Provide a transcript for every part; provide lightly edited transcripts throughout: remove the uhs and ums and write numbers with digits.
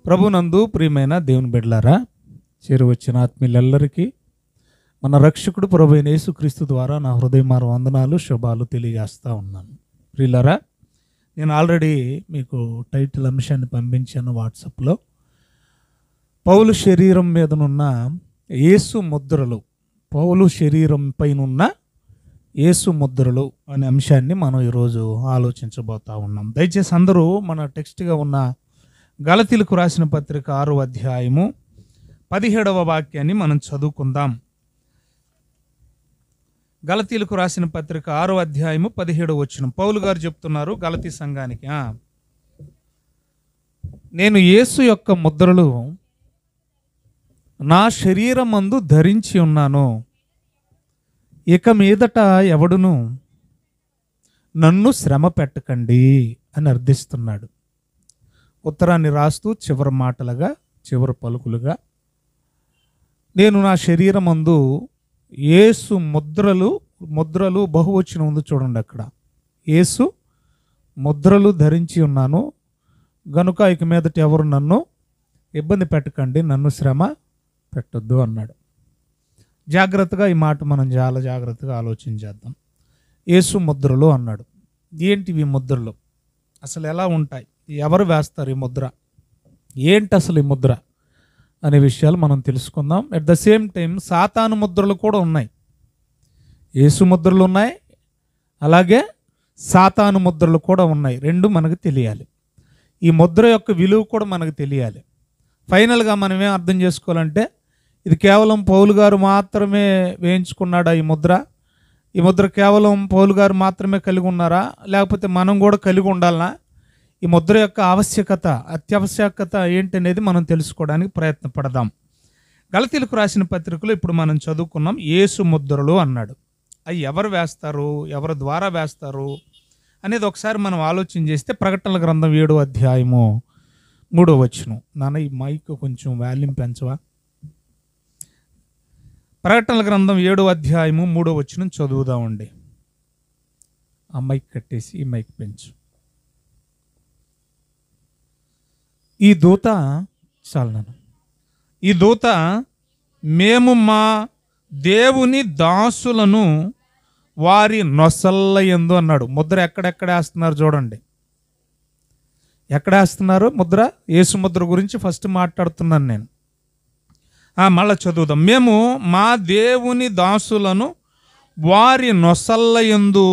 ప్రభునందు ప్రియమైన దేవుని బిడ్డలారా, చేరువచ్చిన ఆత్మీయులందరికీ మన రక్షకుడు ప్రభు అయిన యేసుక్రీస్తు ద్వారా నా హృదయమార వందనాలు శుభాలు తెలియజేస్తూ ఉన్నాను. ప్రియులారా, నేను ఆల్రెడీ మీకు టైటిల్ అంశాన్ని పంపించాను వాట్సాప్లో. పౌలు శరీరం మీదనున్న యేసు ముద్రలు, పౌలు శరీరం పైనున్న యేసు ముద్రలు అనే అంశాన్ని మనం ఈరోజు ఆలోచించబోతూ ఉన్నాం. దయచేసి అందరూ మన టెక్స్ట్గా ఉన్న గలతీలకు రాసిన పత్రిక 6వ అధ్యాయము 17వ వాక్యాన్ని మనం చదువుకుందాం. గలతీలకు రాసిన పత్రిక 6వ అధ్యాయము 17వ వచనం పౌలు గారు చెప్తున్నారు గలతీ సంఘానికి, నేను యేసు యొక్క ముద్రలు నా శరీరమందు ధరించి ఉన్నాను, ఇక మీదట ఎవడును నన్ను శ్రమ పెట్టకండి అని అర్థిస్తున్నాడు. ఉత్తరాన్ని రాస్తూ చివరి మాటలుగా, చివరి పలుకులుగా, నేను నా శరీరమందు యేసు ముద్రలు బహువచనం ఉంది చూడండి, అక్కడ యేసు ముద్రలు ధరించి ఉన్నాను గనుక ఇక మీదట ఎవరు నన్ను ఇబ్బంది పెట్టకండి, నన్ను శ్రమ పెట్టొద్దు అన్నాడు. జాగ్రత్తగా ఈ మాట మనం చాలా జాగ్రత్తగా ఆలోచించేద్దాం. యేసు ముద్రలు అన్నాడు. ఏంటివి ముద్రలు? అసలు ఎలా ఉంటాయి? ఎవరు వేస్తారు ఈ ముద్ర? ఏంటి అసలు ఈ ముద్ర అనే విషయాలు మనం తెలుసుకుందాం. అట్ ద సేమ్ టైం సాతాను ముద్రలు కూడా ఉన్నాయి. యేసు ముద్రలు ఉన్నాయి, అలాగే సాతాను ముద్రలు కూడా ఉన్నాయి. రెండు మనకు తెలియాలి. ఈ ముద్ర యొక్క విలువ కూడా మనకు తెలియాలి. ఫైనల్గా మనం ఏం అర్థం చేసుకోవాలంటే, ఇది కేవలం పౌలు గారు మాత్రమే వేయించుకున్నాడా ఈ ముద్ర? ఈ ముద్ర కేవలం పౌలు గారు మాత్రమే కలిగి ఉన్నారా, లేకపోతే మనం కూడా కలిగి ఉండాలనా? ఈ ముద్ర యొక్క ఆవశ్యకత, అత్యావశ్యకత ఏంటనేది మనం తెలుసుకోవడానికి ప్రయత్నపడదాం. గలతీలకు రాసిన పత్రికలో ఇప్పుడు మనం చదువుకున్నాం యేసు ముద్రలు అన్నాడు. అవి ఎవరు వేస్తారు, ఎవరి ద్వారా వేస్తారు అనేది ఒకసారి మనం ఆలోచన చేస్తే, ప్రకటనల గ్రంథం 7వ అధ్యాయము 3వ వచనం. నాన్న ఈ మైక్ కొంచెం వాల్యూమ్ పెంచవా? ప్రకటనల గ్రంథం 7వ అధ్యాయము 3వ వచనం చదువుదామండి. ఆ మైక్ కట్టేసి ఈ మైక్ పెంచు. ఈ దూత మేము మా దేవుని దాసులను వారి నొసల్ల యందు అన్నాడు. ముద్ర ఎక్కడెక్కడ వేస్తున్నారు చూడండి. ఎక్కడ వేస్తున్నారు ముద్ర? యేసు ముద్ర గురించి ఫస్ట్ మాట్లాడుతున్నాను నేను. మళ్ళా చదువుదాం. మేము మా దేవుని దాసులను వారి నొసల్ల యందు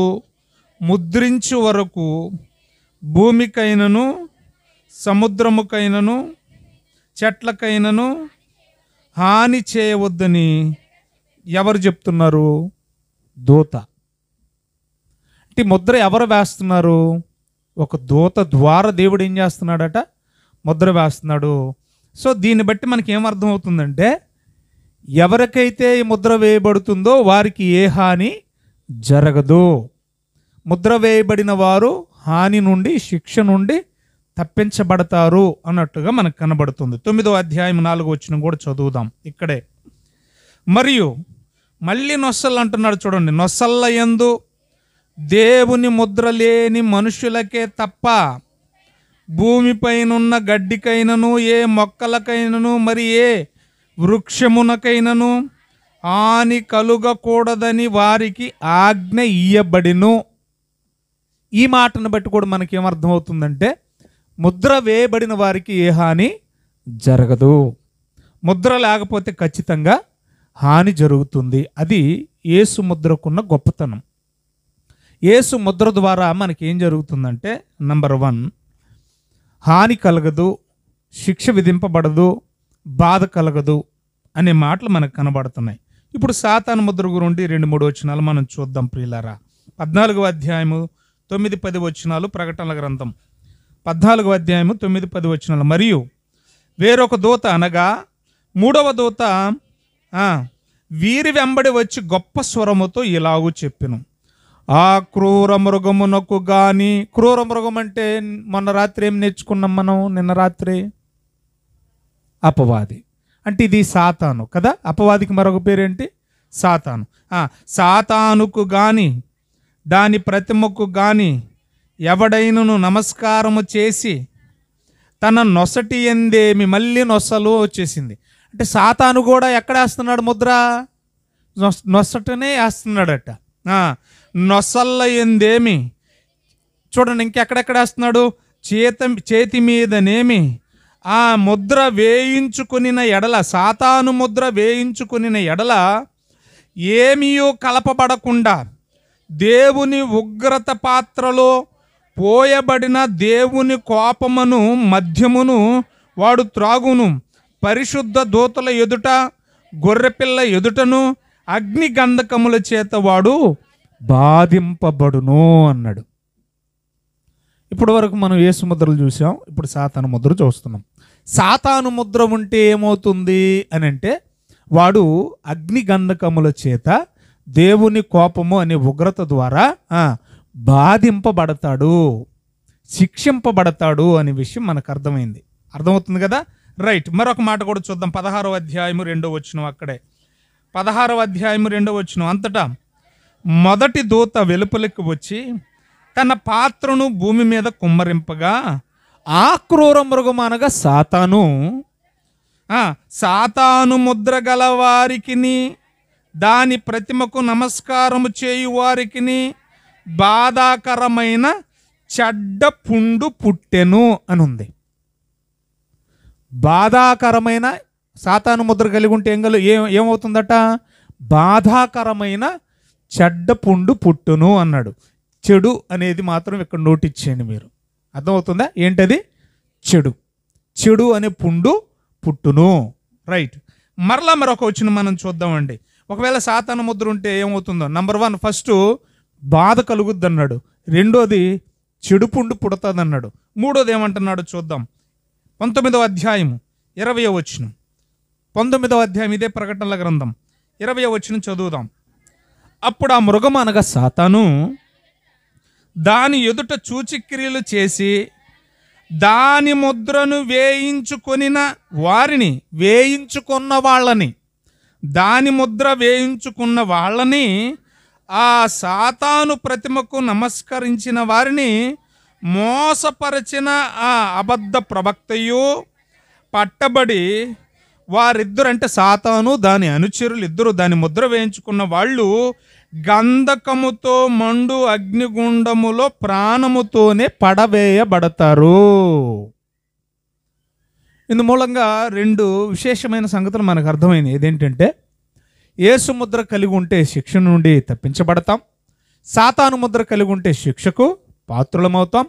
ముద్రించు వరకు భూమికైనను సముద్రముకైనను చెట్లకైనను హాని చేయవద్దని ఎవరు చెప్తున్నారు? దూత. అంటే ముద్ర ఎవరు వేస్తున్నారు? ఒక దూత ద్వారా దేవుడు ఏం చేస్తున్నాడట? ముద్ర వేస్తున్నాడు. సో దీన్ని బట్టి మనకి ఏమర్థం అవుతుందంటే, ఎవరికైతే ఈ ముద్ర వేయబడుతుందో వారికి ఏ హాని జరగదు. ముద్ర వేయబడిన వారు హాని నుండి, శిక్ష నుండి తప్పించబడతారు అన్నట్టుగా మనకు కనబడుతుంది. 9వ అధ్యాయం 4వ వచనం కూడా చదువుదాం ఇక్కడే. మరియు మళ్ళీ నొసలు అంటున్నాడు చూడండి. నొసల్ల యందు దేవుని ముద్ర లేని మనుషులకే తప్ప భూమిపైనున్న గడ్డికైనను ఏ మొక్కలకైనను మరి ఏ వృక్షమునకైనను హాని కలుగకూడదని వారికి ఆజ్ఞ ఇయ్యబడిను. ఈ మాటను బట్టి కూడా మనకేమర్థం అవుతుందంటే, ముద్ర వేయబడిన వారికి ఏ హాని జరగదు. ముద్ర లేకపోతే ఖచ్చితంగా హాని జరుగుతుంది. అది యేసు ముద్రకున్న గొప్పతనం. యేసు ముద్ర ద్వారా మనకి ఏం జరుగుతుందంటే, నంబర్ 1, హాని కలగదు, శిక్ష విధింపబడదు, బాధ కలగదు అనే మాటలు మనకు కనబడుతున్నాయి. ఇప్పుడు సాతాను ముద్ర గురించి 2-3 వచనాలు మనం చూద్దాం ప్రియులారా. 14వ అధ్యాయము 9-10 వచనాలు ప్రకటనల గ్రంథం 14వ అధ్యాయము 9-10 వచనాలు. మరియు వేరొక దూత అనగా 3వ దూత వీరి వెంబడి వచ్చి గొప్ప స్వరముతో ఇలాగూ చెప్పెను, ఆ క్రూర మృగమునకు గాని, క్రూర మృగం అంటే మొన్న రాత్రి ఏం నేర్చుకున్నాం మనం? నిన్న రాత్రి అపవాది. అంటే ఇది సాతాను కదా. అపవాదికి మరొక పేరేంటి? సాతాను. సాతానుకు గాని దాని ప్రతిమకు గాని ఎవడైనను నమస్కారము చేసి తన నొసటి ఎందేమి, మళ్ళీ నొసలు వచ్చేసింది. అంటే సాతాను కూడా ఎక్కడ వేస్తున్నాడు ముద్ర? నొసటనే వేస్తున్నాడట. నొసల్ల ఎందేమి చూడండి, ఇంకెక్కడెక్కడ వేస్తున్నాడు? చేతి మీదనేమి ఆ ముద్ర వేయించుకునిన ఎడల, సాతాను ముద్ర వేయించుకునిన ఎడల ఏమీయో కలపబడకుండా దేవుని ఉగ్రత పాత్రలో పోయబడిన దేవుని కోపమును మద్యమును వాడు త్రాగును. పరిశుద్ధ దూతల ఎదుట గొర్రెపిల్ల ఎదుటను అగ్ని గంధకముల చేత వాడు బాధింపబడును అన్నాడు. ఇప్పటి వరకు మనం యేసు ముద్రలు చూసాం, ఇప్పుడు సాతాను ముద్ర చూస్తున్నాం. సాతాను ముద్ర ఉంటే ఏమవుతుంది అని అంటే, వాడు అగ్ని గంధకముల చేత దేవుని కోపము అనే ఉగ్రత ద్వారా బాధింపబడతాడు, శిక్షింపబడతాడు అనే విషయం మనకు అర్థమైంది. అర్థమవుతుంది కదా? రైట్. మరొక మాట కూడా చూద్దాం. 16వ అధ్యాయము 2వ వచనం. అక్కడే 16వ అధ్యాయము 2వ వచనం. అంతటా మొదటి దూత వెలుపలికి వచ్చి తన పాత్రను భూమి మీద కుమ్మరింపగా ఆ క్రూర మృగం అనగా సాతాను ముద్ర గల వారికిని దాని ప్రతిమకు నమస్కారము చేయు వారికిని బాధాకరమైన చెడ్డ పుండు పుట్టెను అని ఉంది. బాధాకరమైన, సాతాను ముద్ర కలిగి ఉంటే ఏమవుతుందట? బాధాకరమైన చెడ్డ పుండు పుట్టును అన్నాడు. చెడు అనేది మాత్రం ఇక్కడ నోటిచ్చేయండి మీరు. అర్థమవుతుందా? ఏంటది? చెడు. చెడు అనే పుండు పుట్టును. రైట్. మరొక వచనం మనం చూద్దామండి. ఒకవేళ సాతాను ముద్ర ఉంటే ఏమవుతుందో? నంబర్ 1, ఫస్ట్ బాధ కలుగుద్ది అన్నాడు. రెండోది చెడు పుండు పుడుతుంది అన్నాడు. మూడోది ఏమంటున్నాడు చూద్దాం. 19వ అధ్యాయం 20వ వచనం. 19వ అధ్యాయం, ఇదే ప్రకటనల గ్రంథం, 20వ వచనం చదువుదాం. అప్పుడు ఆ మృగం అనగా సాతాను దాని ఎదుట సూచక్రియలు చేసి దాని ముద్రను వేయించుకున్న వాళ్ళని దాని ముద్ర వేయించుకున్న వాళ్ళని ఆ సాతాను ప్రతిమకు నమస్కరించిన వారిని మోసపరచిన ఆ అబద్ధ ప్రవక్తయు పట్టబడి వారిద్దరు, అంటే సాతాను దాని అనుచరులు ఇద్దరు, దాని ముద్ర వేయించుకున్న వాళ్ళు గంధకముతో మండు అగ్నిగుండములో ప్రాణముతోనే పడవేయబడతారు. ఇందు మూలంగా 2 విశేషమైన సంగతులు మనకు అర్థమైంది. ఏదేంటంటే, యేసు ముద్ర కలిగి ఉంటే శిక్ష నుండి తప్పించబడతాం, సాతాను ముద్ర కలిగి ఉంటే శిక్షకు పాత్రులమవుతాం,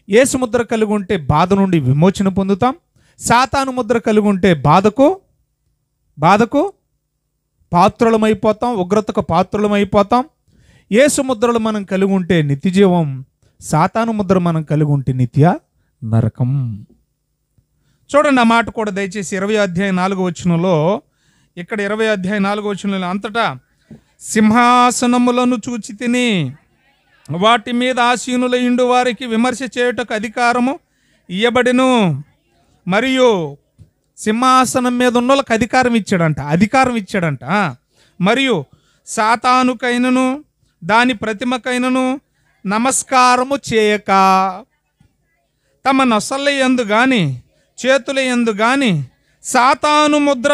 యేసు ముద్ర కలిగి ఉంటే బాధ నుండి విమోచన పొందుతాం, సాతాను ముద్ర కలిగి ఉంటే బాధకు పాత్రులమైపోతాం, ఉగ్రతకు పాత్రులమైపోతాం. యేసు ముద్రలు మనం కలిగి ఉంటే నిత్యజీవం, సాతాను ముద్ర మనం కలిగి ఉంటే నిత్య నరకం. చూడండి ఆ మాట కూడా దయచేసి 20వ అధ్యాయం 4వ వచనంలో. ఇక్కడ 20వ అధ్యాయం 4వ వచనంలో, అంతటా సింహాసనములను చూచి తిని వాటి మీద ఆసీనుల ఇండు వారికి విమర్శ చేయుటకు అధికారము ఇయ్యబడెను. మరియు సింహాసనం మీద ఉన్న వాళ్ళకి అధికారం ఇచ్చాడంట. మరియు సాతానుకైనను దాని ప్రతిమకైనను నమస్కారము చేయక తమ నొసల యందు గాని చేతుల యందు గాని సాతాను ముద్ర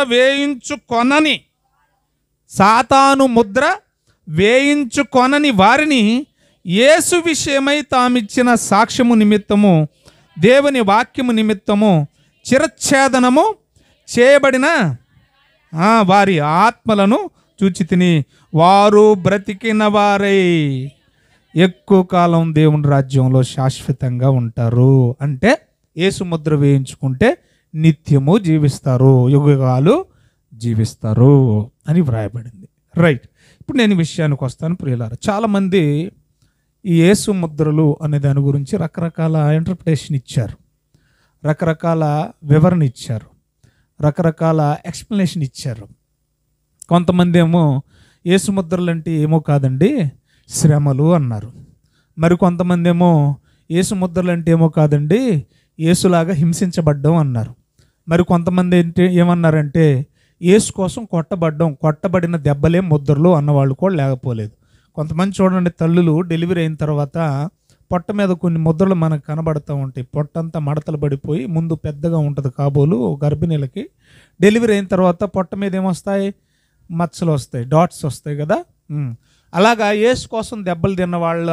వేయించుకొనని వారిని యేసు విషయమై తామిచ్చిన సాక్ష్యము నిమిత్తము దేవుని వాక్యము నిమిత్తము చిరచ్ఛేదనము చేయబడిన వారి ఆత్మలను చూచి తిని వారు బ్రతికిన వారై ఎక్కువ కాలం దేవుని రాజ్యంలో శాశ్వతంగా ఉంటారు. అంటే యేసు ముద్ర వేయించుకుంటే నిత్యము జీవిస్తారు, యుగాలు జీవిస్తారు అని వ్రాయబడింది. రైట్. ఇప్పుడు నేను విషయానికి వస్తాను ప్రియులారా. చాలామంది ఈ యేసు ముద్రలు అనే దాని గురించి రకరకాల ఇంటర్ప్రిటేషన్ ఇచ్చారు, రకరకాల వివరణ ఇచ్చారు, రకరకాల ఎక్స్ప్లెనేషన్ ఇచ్చారు. కొంతమంది ఏమో యేసు ముద్రలు అంటే ఏమో కాదండి శ్రమలు అన్నారు. మరి కొంతమంది ఏమో యేసు ముద్రలు అంటే ఏమో కాదండి యేసులాగా హింసించబడ్డం అన్నారు. మరి కొంతమంది ఏమన్నారంటే యేసు కోసం కొట్టబడిన దెబ్బలే ముద్రలు అన్నవాళ్ళు కూడా లేకపోలేదు. కొంతమంది చూడండి, తల్లులు డెలివరీ అయిన తర్వాత పొట్ట మీద కొన్ని ముద్రలు మనకు కనబడుతూ ఉంటాయి. పొట్టంతా మడతలు పడిపోయి ముందు పెద్దగా ఉంటుంది కాబోలు గర్భిణీలకి. డెలివరీ అయిన తర్వాత పొట్ట మీద ఏమొస్తాయి? మచ్చలు వస్తాయి, డాట్స్ వస్తాయి కదా. అలాగా యేసు కోసం దెబ్బలు తిన్న వాళ్ళ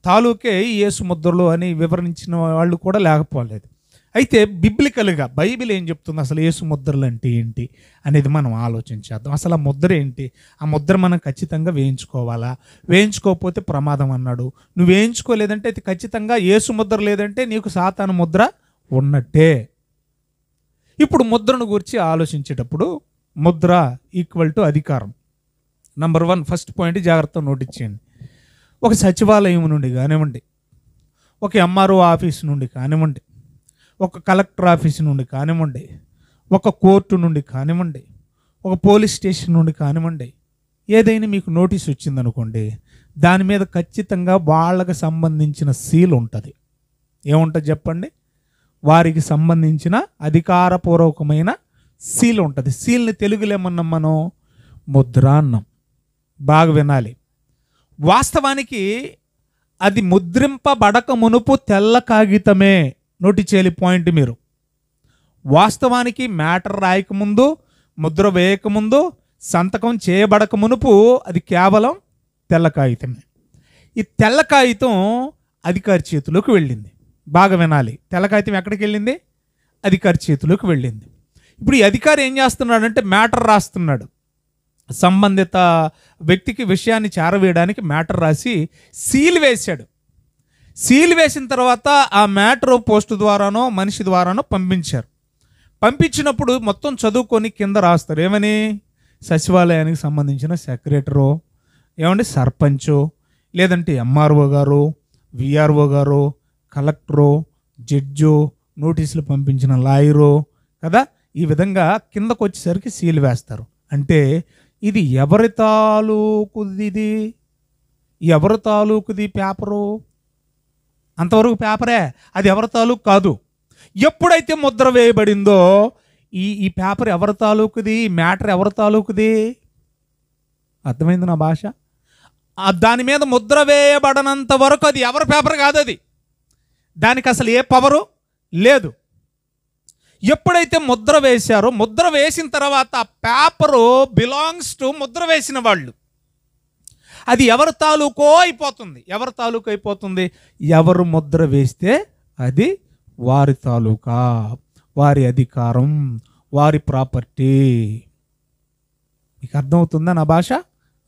తాలూకే యేసు ముద్రలు అని వివరించిన వాళ్ళు కూడా లేకపోలేదు. అయితే బిబ్లికల్గా బైబిల్ ఏం చెప్తుంది, అసలు యేసు ముద్రలు అంటే ఏంటి అనేది మనం ఆలోచించేద్దాం. అసలు ఆ ముద్ర ఏంటి? ఆ ముద్ర మనం ఖచ్చితంగా వేయించుకోవాలా? వేయించుకోకపోతే ప్రమాదం అన్నాడు. నువ్వు వేయించుకోలేదంటే అది ఖచ్చితంగా యేసు ముద్ర లేదంటే నీకు సాతాను ముద్ర ఉన్నట్టే. ఇప్పుడు ముద్రను గురించి ఆలోచించేటప్పుడు ముద్ర ఈక్వల్ టు అధికారం. నంబర్ 1 ఫస్ట్ పాయింట్ జాగ్రత్తగా నోట్ చేయండి. ఒక సచివాలయం నుండి కానివ్వండి, ఒక ఎంఆర్ఓ ఆఫీస్ నుండి కానివ్వండి, ఒక కలెక్టర్ ఆఫీస్ నుండి కానివ్వండి, ఒక కోర్టు నుండి కానివ్వండి, ఒక పోలీస్ స్టేషన్ నుండి కానివ్వండి, ఏదైనా మీకు నోటీస్ వచ్చిందనుకోండి, దాని మీద ఖచ్చితంగా వాళ్ళకి సంబంధించిన సీల్ ఉంటుంది. ఏముంటుంది చెప్పండి? వారికి సంబంధించిన అధికారపూర్వకమైన సీల్ ఉంటుంది. సీల్ని తెలుగులో ఏమన్నాం మనం? ముద్ర అన్నాం. బాగా వినాలి. వాస్తవానికి అది ముద్రింపబడక మునుపు తెల్ల కాగితమే. నోటి చేయాలి పాయింట్ మీరు. వాస్తవానికి మ్యాటర్ రాయకముందు, ముద్ర వేయకముందు, సంతకం చేయబడక మునుపు అది కేవలం తెల్ల కాగితమే. ఈ తెల్ల కాగితం అధికారి చేతిలోకి వెళ్ళింది. బాగా వినాలి. తెల్ల కాగితం ఎక్కడికి వెళ్ళింది? అధికారి చేతిలోకి వెళ్ళింది. ఇప్పుడు ఈ అధికారి ఏం చేస్తున్నాడంటే మ్యాటర్ రాస్తున్నాడు. సంబంధిత వ్యక్తికి విషయాన్ని చేరవేయడానికి మ్యాటర్ రాసి సీల్ వేశాడు. సీల్ వేసిన తర్వాత ఆ మ్యాటర్ పోస్ట్ ద్వారానో మనిషి ద్వారానో పంపించారు. పంపించినప్పుడు మొత్తం చదువుకొని కింద రాస్తారు. ఏమని? సచివాలయానికి సంబంధించిన సెక్రటరో, ఏమండి సర్పంచో, లేదంటే ఎంఆర్ఓ గారు, విఆర్ఓ గారు, కలెక్టరో, జడ్జో, నోటీసులు పంపించిన లాయరో కదా. ఈ విధంగా కిందకు వచ్చేసరికి సీల్ వేస్తారు. అంటే ఇది ఎవరి తాలూకుది? ఇది ఎవరి తాలూకుది పేపరు? అంతవరకు పేపరే, అది ఎవరి తాలూకు కాదు. ఎప్పుడైతే ముద్ర వేయబడిందో ఈ పేపర్ ఎవరి తాలూకుది? మ్యాటర్ ఎవరి తాలూకుది? అర్థమైంది నా భాష? దాని మీద ముద్ర వేయబడనంత వరకు అది ఎవరి పేపర్ కాదు. అది దానికి అసలు ఏ పవరు లేదు. ఎప్పుడైతే ముద్ర వేశారో, ముద్ర వేసిన తర్వాత ఆ పేపరు బిలాంగ్స్ టు ముద్ర వేసిన వాళ్ళు. అది ఎవరి తాలూకో అయిపోతుంది. ఎవరి తాలూకు అయిపోతుంది? ఎవరు ముద్ర వేస్తే అది వారి తాలూకా, వారి అధికారం, వారి ప్రాపర్టీ. మీకు అర్థమవుతుందా నా భాష?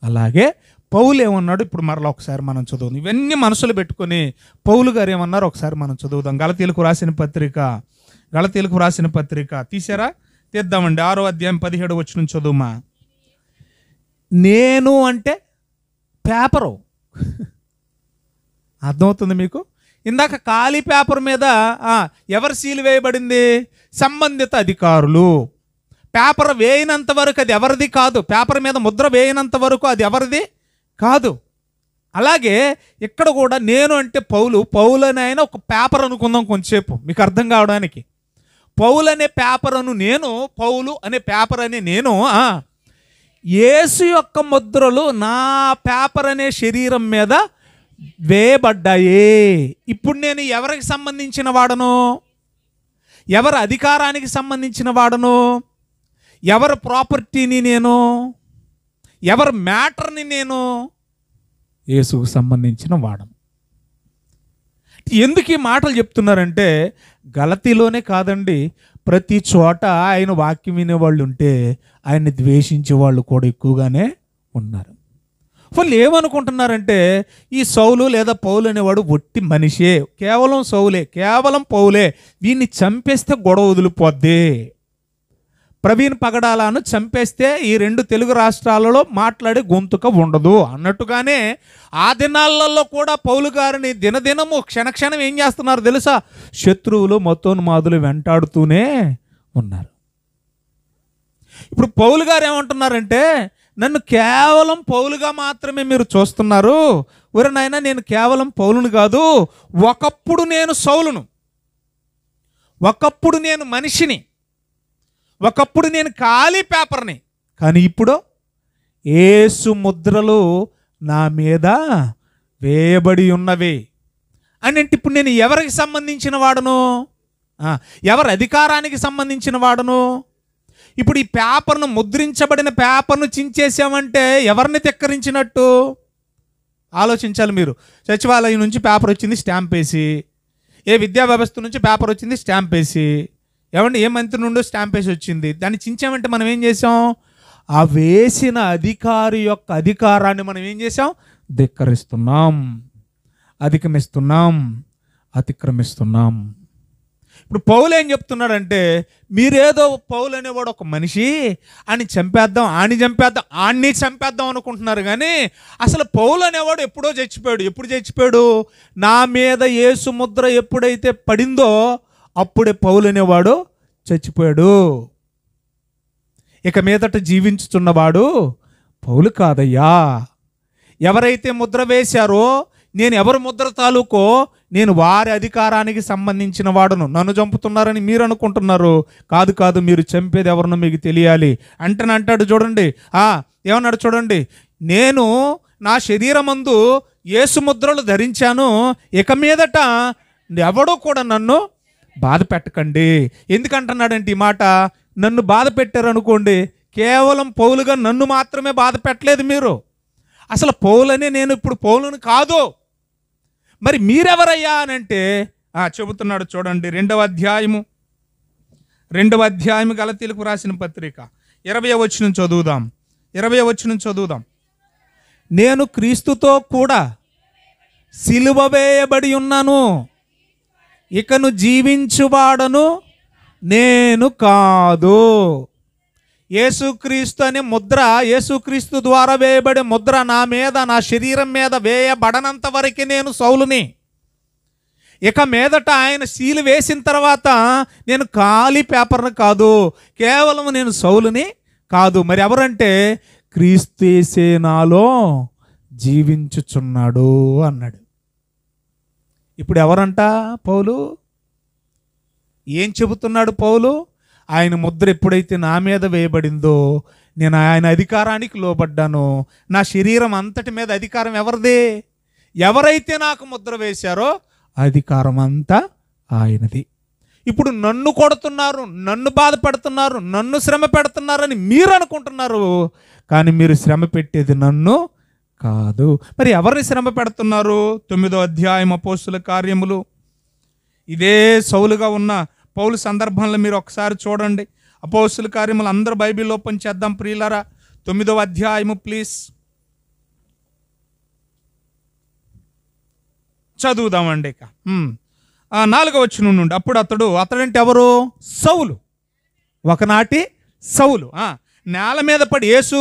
అలాగే పౌలు ఏమన్నాడు ఇప్పుడు మరలా ఒకసారి మనం చదువుదాం. ఇవన్నీ మనసులో పెట్టుకొని పౌలు గారు ఏమన్నారు ఒకసారి మనం చదువుదాం. గలతీయులకు రాసిన పత్రిక తీసారా? తీద్దామండి. 6వ అధ్యాయం 17వ వచనం చదువుమా. నేను అంటే పేపరు. అర్థమవుతుంది మీకు? ఇందాక ఖాళీ పేపర్ మీద ఎవరు సీల్ వేయబడింది? సంబంధిత అధికారులు. పేపర్ వేయనంత వరకు అది ఎవరిది కాదు. పేపర్ మీద ముద్ర వేయనంత వరకు అది ఎవరిది కాదు. అలాగే ఇక్కడ కూడా నేను అంటే పౌలు అని ఆయన ఒక పేపర్ అనుకుందాం కొంచెంసేపు మీకు అర్థం కావడానికి. పౌలు అనే పేపర్ అను నేను, పౌలు అనే పేపర్ అని నేను, యేసు యొక్క ముద్రలు నా పేపర్ అనే శరీరం మీద వేయబడ్డాయి. ఇప్పుడు నేను ఎవరికి సంబంధించిన వాడను? ఎవరి అధికారానికి సంబంధించిన వాడను? ఎవరి ప్రాపర్టీని నేను? ఎవరి మ్యాటర్ని నేను? యేసుకు సంబంధించిన వాడను. ఎందుకు ఈ మాటలు చెప్తున్నారంటే గలతీలోనే కాదండి, ప్రతి చోట ఆయన వాక్యం వినేవాళ్ళు ఉంటే ఆయన్ని ద్వేషించే వాళ్ళు కూడా ఎక్కువగానే ఉన్నారు. వాళ్ళు ఏమనుకుంటున్నారంటే ఈ సౌలు లేదా పౌలు అనేవాడు ఒట్టి మనిషే, కేవలం సౌలే, కేవలం పౌలే, వీడిని చంపేస్తే గొడవ వదిలిపోద్ది. ప్రవీణ్ పగడాలను చంపేస్తే ఈ 2 తెలుగు రాష్ట్రాలలో మాట్లాడే గొంతుక ఉండదు అన్నట్టుగానే ఆ దినాలలో కూడా పౌలు గారిని దినదినము క్షణక్షణం ఏం చేస్తున్నారు తెలుసా? శత్రువులు మతోన్మాదులు వెంటాడుతూనే ఉన్నారు. ఇప్పుడు పౌలు గారు ఏమంటున్నారంటే నన్ను కేవలం పౌలుగా మాత్రమే మీరు చూస్తున్నారు. ఒరే నాయనా, నేను కేవలం పౌలును కాదు, ఒకప్పుడు నేను సౌలును, ఒకప్పుడు నేను మనిషిని, ఒకప్పుడు నేను ఖాళీ పేపర్ని, కానీ ఇప్పుడు యేసు ముద్రలు నా మీద వేయబడి ఉన్నవి. అని అంటే ఇప్పుడు నేను ఎవరికి సంబంధించిన వాడను? ఎవరి అధికారానికి సంబంధించిన వాడను? ఇప్పుడు ఈ పేపర్ను, ముద్రించబడిన పేపర్ను చించేసామంటే ఎవరిని తెక్కరించినట్టు ఆలోచించాలి మీరు. సచివాలయం నుంచి పేపర్ వచ్చింది, స్టాంప్ వేసి, ఏ విద్యా వ్యవస్థ నుంచి పేపర్ వచ్చింది, స్టాంప్ వేసి, ఏమంటే ఏ మంత్రి నుండో స్టాంప్ వేసి వచ్చింది, దాన్ని చించామంటే మనం ఏం చేసాం? ఆ వేసిన అధికారి యొక్క అధికారాన్ని మనం ఏం చేసాం? ధిక్కరిస్తున్నాం, అతిక్రమిస్తున్నాం. ఇప్పుడు పౌలు ఏం చెప్తున్నాడంటే, మీరేదో పౌలు అనేవాడు ఒక మనిషి, అని చంపేద్దాం, ఆణ్ణి చంపేద్దాం అనుకుంటున్నారు. కానీ అసలు పౌలు అనేవాడు ఎప్పుడో చచ్చిపోయాడు. ఎప్పుడు చచ్చిపోయాడు? నా మీద యేసు ముద్ర ఎప్పుడైతే పడిందో అప్పుడే పౌలు అనేవాడు చచ్చిపోయాడు. ఇక మీదట జీవించుచున్నవాడు పౌలు కాదయ్యా. ఎవరైతే ముద్ర వేశారో, నేను ఎవరు ముద్ర తాలూకో, నేను వారి అధికారానికి సంబంధించిన వాడును. నన్ను చంపుతున్నారని మీరు అనుకుంటున్నారు. కాదు, మీరు చంపేది ఎవరినో మీకు తెలియాలి అంటాడు. చూడండి, ఏమన్నాడు చూడండి, నేను నా శరీరమందు యేసు ముద్రలు ధరించాను, ఇక మీదట ఎవడో కూడా నన్ను బాధ పెట్టకండి. ఎందుకంటున్నాడంటే ఈ మాట, నన్ను బాధ పెట్టారనుకోండి, కేవలం పౌలుగా నన్ను మాత్రమే బాధ పెట్టలేదు మీరు. అసలు పౌలనే నేను ఇప్పుడు పౌలుని కాదు. మరి మీరెవరయ్యా అని అంటే చెబుతున్నాడు చూడండి. 2వ అధ్యాయము గలతీలకు రాసిన పత్రిక 20వ వచనం చదువుదాం. 20వ వచనం చదువుదాం. నేను క్రీస్తుతో కూడా సిలువ వేయబడి ఉన్నాను, ఇకను జీవించువాడను నేను కాదు. యేసుక్రీస్తు అనే ముద్ర, యేసుక్రీస్తు ద్వారా వేయబడే ముద్ర నా మీద, నా శరీరం మీద వేయబడనంత వరకు నేను సౌలుని. ఇక మీదట ఆయన సీలు వేసిన తర్వాత నేను ఖాళీ పేపర్ని కాదు, కేవలం నేను సౌలుని కాదు. మరి ఎవరంటే క్రీస్తు యేసే నాలో జీవించుచున్నాడు అన్నాడు. ఇప్పుడు ఎవరంట పౌలు? ఏం చెబుతున్నాడు పౌలు? ఆయన ముద్ర ఎప్పుడైతే నా మీద వేయబడిందో, నేను ఆయన అధికారానికి లోబడ్డాను. నా శరీరం అంతటి మీద అధికారం ఎవరిదే? ఎవరైతే నాకు ముద్ర వేశారో అధికారం అంతా ఆయనది. ఇప్పుడు నన్ను కొడుతున్నారు, నన్ను బాధ పెడుతున్నారు, నన్ను శ్రమ పెడుతున్నారని మీరు అనుకుంటున్నారు. కానీ మీరు శ్రమ పెట్టేది నన్ను కాదు. మరి ఎవరిని శ్రమ పెడుతున్నారు? 9వ అధ్యాయం అపోస్తుల కార్యములు. ఇదే సౌలుగా ఉన్న పౌలు సందర్భంలో మీరు ఒకసారి చూడండి. అపోస్తుల కార్యములు అందరూ బైబిల్ ఓపెన్ చేద్దాం ప్రియులారా. 9వ అధ్యాయము ప్లీజ్ చదువుదామండి. ఇక 4వ వచనం నుండి. అప్పుడు అతడంటే ఎవరు? సౌలు, ఒకనాటి సౌలు. నేల మీద పడి యేసు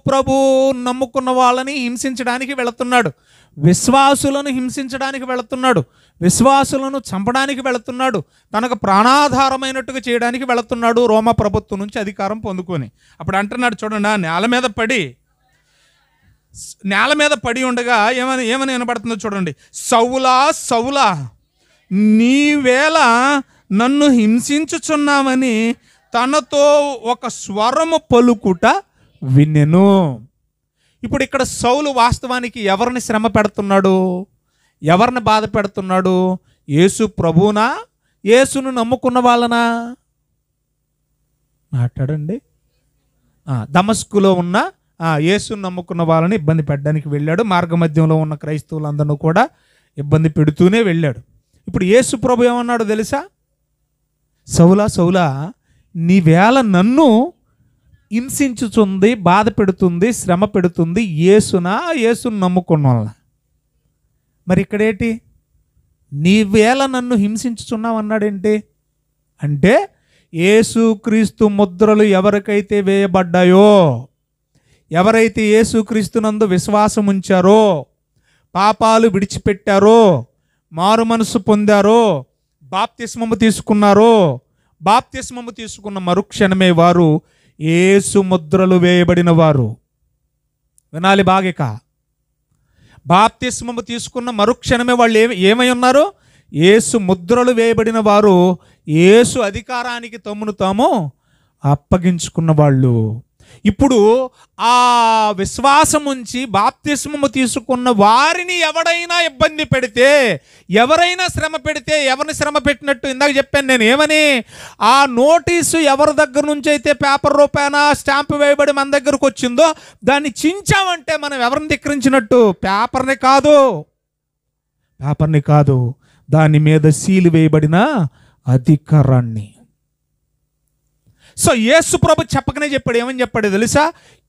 ప్రభు నమ్ముకున్న వాళ్ళని హింసించడానికి వెళుతున్నాడు, విశ్వాసులను హింసించడానికి వెళుతున్నాడు, విశ్వాసులను చంపడానికి వెళుతున్నాడు, తనకు ప్రాణాధారమైనట్టుగా చేయడానికి వెళుతున్నాడు రోమా ప్రభుత్వం నుంచి అధికారం పొందుకొని. అప్పుడు అంటున్నాడు చూడండి, నేల మీద పడి ఉండగా ఏమని వినపడుతుందో చూడండి. సౌలా సౌలా, నీవేళ నన్ను హింసించుచున్నామని తనతో ఒక స్వరము పలుకుట విన్నెను. ఇప్పుడు ఇక్కడ సౌలు వాస్తవానికి ఎవరిని శ్రమ పెడుతున్నాడు? ఎవరిని బాధ పెడుతున్నాడు? యేసు ప్రభువునా, యేసును నమ్ముకున్న వాళ్ళనా? మాట్లాడండి. దమస్కులో ఉన్న యేసును నమ్ముకున్న వాళ్ళని ఇబ్బంది పెట్టడానికి వెళ్ళాడు. మార్గమధ్యంలో ఉన్న క్రైస్తవులందరినీ కూడా ఇబ్బంది పెడుతూనే వెళ్ళాడు. ఇప్పుడు యేసు ప్రభు ఏమన్నాడు తెలుసా? సౌలా సౌలా, నీవేళ నన్ను హింసించుచుంది, బాధ పెడుతుంది, శ్రమ పెడుతుంది యేసునా, యేసును నమ్ముకున్న వాళ్ళ? మరి ఇక్కడేంటి? నీవేళ నన్ను హింసించుచున్నావు అన్నాడేంటి అంటే, యేసుక్రీస్తు ముద్రలు ఎవరికైతే వేయబడ్డాయో, ఎవరైతే యేసుక్రీస్తునందు విశ్వాసం ఉంచారో, పాపాలు విడిచిపెట్టారో, మారు మనసు పొందారో, బాప్తిస్మము తీసుకున్నారో, బాప్తిస్మము తీసుకున్న మరుక్షణమే వారు యేసు ముద్రలు వేయబడిన వారు. వినాలి బాగిక. బాప్తిస్మము తీసుకున్న మరుక్షణమే వాళ్ళు ఏమై ఉన్నారు? యేసు ముద్రలు వేయబడిన వారు, యేసు అధికారానికి తమ్మును తాము అప్పగించుకున్న వాళ్ళు. ఇప్పుడు ఆ విశ్వాసం ఉంచి బాప్తిస్మము తీసుకున్న వారిని ఎవడైనా ఇబ్బంది పెడితే, ఎవరైనా శ్రమ పెడితే, ఎవరిని శ్రమ పెట్టినట్టు ఇందాక చెప్పాను నేను ఏమని, ఆ నోటీసు ఎవరి దగ్గర నుంచి అయితే పేపర్ రూపాయన స్టాంపు వేయబడి మన దగ్గరకు వచ్చిందో దాన్ని చించామంటే మనం ఎవరిని ధిక్కరించినట్టు? పేపర్ని కాదు, దాని మీద సీలు వేయబడిన అధికారాన్ని. సో యేసు ప్రభు చెప్పకనే చెప్పాడు. ఏమని చెప్పాడు తెలుసా?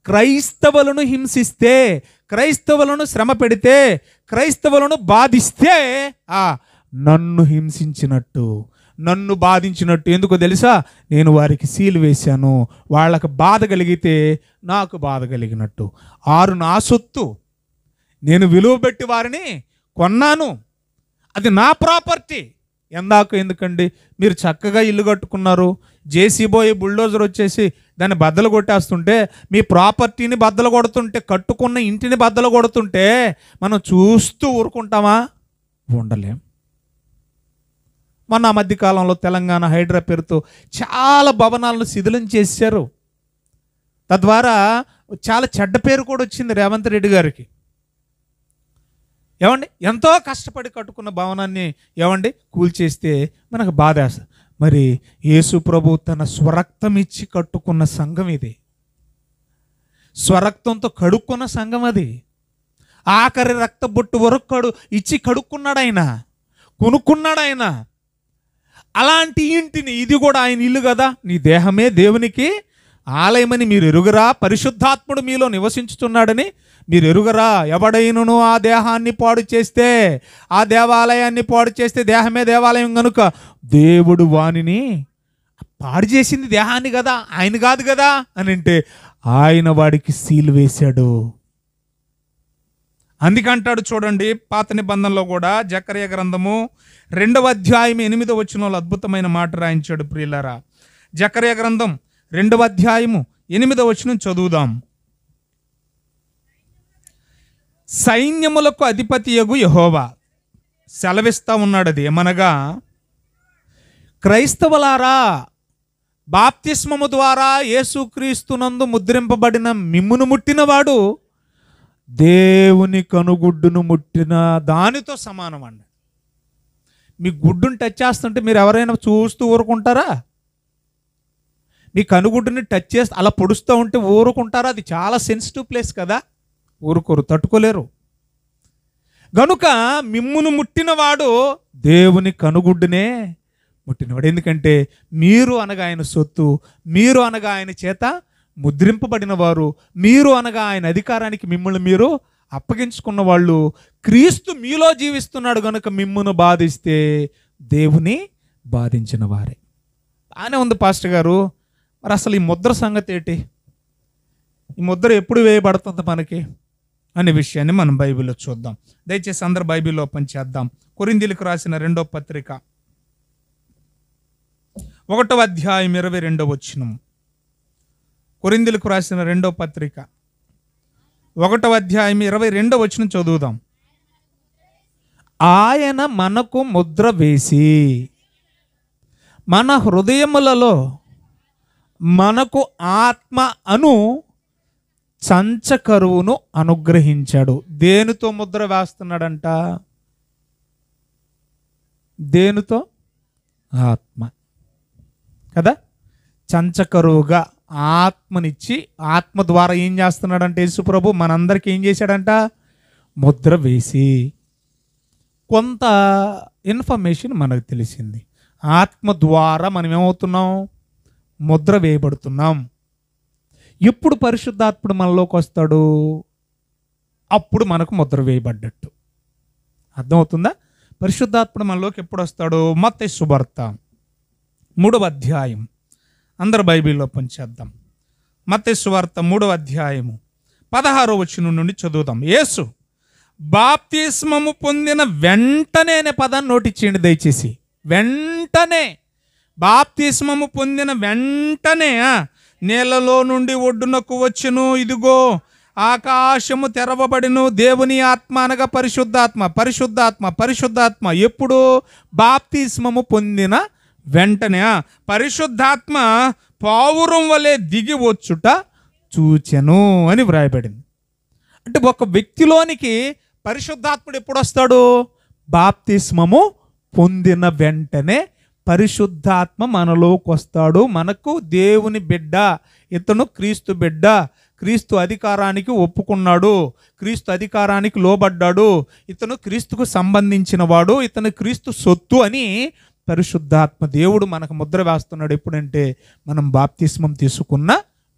క్రైస్తవులను హింసిస్తే, క్రైస్తవులను శ్రమ పెడితే, క్రైస్తవులను బాధిస్తే నన్ను హింసించినట్టు, నన్ను బాధించినట్టు. ఎందుకో తెలుసా? నేను వారికి సీలు వేశాను. వాళ్ళకు బాధ కలిగితే నాకు బాధ కలిగినట్టు. ఆరు నా సొత్తు, నేను విలువ పెట్టి వారిని కొన్నాను, అది నా ప్రాపర్టీ. ఎందుకండి మీరు చక్కగా ఇల్లు కట్టుకున్నారు, జేసీబోయి బుల్డోజర్ వచ్చేసి దాన్ని బద్దలు కొట్టేస్తుంటే, మీ ప్రాపర్టీని బద్దలు కొడుతుంటే, కట్టుకున్న ఇంటిని బద్దలు కొడుతుంటే మనం చూస్తూ ఊరుకుంటామా? ఉండలేం. మొన్న మధ్యకాలంలో తెలంగాణ హైడ్రా పేరుతో చాలా భవనాలను శిథిలం చేశారు. తద్వారా చాలా చెడ్డ పేరు కూడా వచ్చింది రేవంత్ రెడ్డి గారికి. ఏమండి, ఎంతో కష్టపడి కట్టుకున్న భవనాన్ని కూల్చేస్తే మనకు బాధేస్తుంది. మరి యేసు ప్రభు తన స్వరక్తం ఇచ్చి కట్టుకున్న సంఘం ఇది, స్వరక్తంతో కడుక్కున్న సంఘం అది. ఆఖరి రక్త బొట్టు వరకు ఇచ్చి కడుక్కున్నాడు ఆయన, కొనుక్కున్నాడు ఆయన. అలాంటి ఇంటిని, ఇది కూడా ఆయన ఇల్లు కదా, నీ దేహమే దేవునికి ఆలయమని మీరు ఎరుగరా? పరిశుద్ధాత్ముడు మీలో నివసించుతున్నాడని మీరు ఎరుగరా? ఎవడైనను ఆ దేహాన్ని పాడు చేస్తే, ఆ దేవాలయాన్ని పాడు చేస్తే, దేహమే దేవాలయం కనుక దేవుడు వానిని పాడు చేసింది దేహాన్ని కదా, ఆయన కాదు కదా అని అంటే ఆయన వాడికి సీల్ వేశాడు. అందుకంటాడు చూడండి, పాత నిబంధనలో కూడా జకర్యా గ్రంథము 2వ అధ్యాయం 8వ వచనంలో అద్భుతమైన మాట రాయించాడు. ప్రియులారా, జకర్యా గ్రంథం 2వ అధ్యాయము 8వ వచనం చదువుదాం. సైన్యములకు అధిపతియగు యెహోవా సెలవిస్తా ఉన్నాడు. అది ఏమనగా, క్రైస్తవులారా, బాప్తిస్మము ద్వారా యేసుక్రీస్తునందు ముద్రింపబడిన మిమ్మును ముట్టినవాడు దేవుని కనుగుడ్డును ముట్టిన దానితో సమానం అండి. మీ గుడ్డును టచ్ చేస్తుంటే మీరు ఎవరైనా చూస్తూ ఊరుకుంటారా? మీ కనుగుడ్డుని టచ్ చేస్తే అలా పొడుస్తూ ఉంటే ఊరుకుంటారా? అది చాలా సెన్సిటివ్ ప్లేస్ కదా, ఊరుకోరు, తట్టుకోలేరు. గనుక మిమ్మును ముట్టినవాడు దేవుని కనుగుడ్డునే ముట్టినవాడు. ఎందుకంటే మీరు అనగా ఆయన సొత్తు, మీరు అనగా ఆయన చేత ముద్రింపబడిన వారు, మీరు అనగా ఆయన అధికారానికి మిమ్మల్ని మీరు అప్పగించుకున్న వాళ్ళు. క్రీస్తు మీలో జీవిస్తున్నాడు గనుక మిమ్మును బాధిస్తే దేవుని బాధించిన వారే. బాగానే ఉంది పాస్టర్ గారు, మరి అసలు ఈ ముద్ర సంగతి ఏంటి? ఈ ముద్ర ఎప్పుడు వేయబడుతుంది మనకి అనే విషయాన్ని మనం బైబిల్లో చూద్దాం. దయచేసి అందరు బైబిల్లో ఓపెన్ చేద్దాం. కొరింథీయులకు రాసిన 2వ పత్రిక 1వ అధ్యాయం 22వ వచనం. కొరింథీయులకు రాసిన 2వ పత్రిక 1వ అధ్యాయం 22వ వచనం చదువుదాం. ఆయన మనకు ముద్ర వేసి మన హృదయములలో మనకు ఆత్మ అను సంచకరువును అనుగ్రహించాడు. దేనితో ముద్ర వేస్తున్నాడంట? దేనితో? ఆత్మ కదా. చంచకరువుగా ఆత్మనిచ్చి, ఆత్మ ద్వారా ఏం చేస్తున్నాడంటే యేసు ప్రభు మనందరికీ ఏం చేశాడంట? ముద్ర వేసి. కొంత ఇన్ఫర్మేషన్ మనకు తెలిసింది. ఆత్మ ద్వారా మనం ఏమవుతున్నాం? ముద్ర వేయబడుతున్నాం. ఎప్పుడు పరిశుద్ధాత్ముడు మనలోకి వస్తాడు? అప్పుడు మనకు ముద్ర వేయబడ్డట్టు. అర్థమవుతుందా? పరిశుద్ధాత్ముడు మనలోకి ఎప్పుడు వస్తాడు? మత్తయి సువార్త 3వ అధ్యాయం, అందరు బైబిల్లో పంచేద్దాం. మత్తయి సువార్త 3వ అధ్యాయము 16వ వచనం నుండి చదువుదాం. యేసు బాప్తిస్మము పొందిన వెంటనే అనే పదాన్ని నోటిచ్చేయండి దయచేసి. వెంటనే, బాప్తిస్మము పొందిన వెంటనే నీళ్ళలో నుండి ఒడ్డునకు వచ్చును, ఇదిగో ఆకాశము తెరవబడిను, దేవుని ఆత్మ అనగా పరిశుద్ధాత్మ, పరిశుద్ధాత్మ, పరిశుద్ధాత్మ. ఎప్పుడు? బాప్తిస్మము పొందిన వెంటనే. పరిశుద్ధాత్మ పావురం వలె దిగి వచ్చుట చూచెను అని వ్రాయబడింది. అంటే ఒక వ్యక్తిలోనికి పరిశుద్ధాత్ముడు ఎప్పుడు వస్తాడు? బాప్తిస్మము పొందిన వెంటనే పరిశుద్ధాత్మ మనలోకి వస్తాడు. మనకు దేవుని బిడ్డ, ఇతను క్రీస్తు బిడ్డ, క్రీస్తు అధికారానికి ఒప్పుకున్నాడు, క్రీస్తు అధికారానికి లోబడ్డాడు, ఇతను క్రీస్తుకు సంబంధించిన వాడు, ఇతను క్రీస్తు సొత్తు అని పరిశుద్ధాత్మ దేవుడు మనకు ముద్ర వేస్తున్నాడు. ఎప్పుడంటే మనం బాప్తిస్మం తీసుకున్న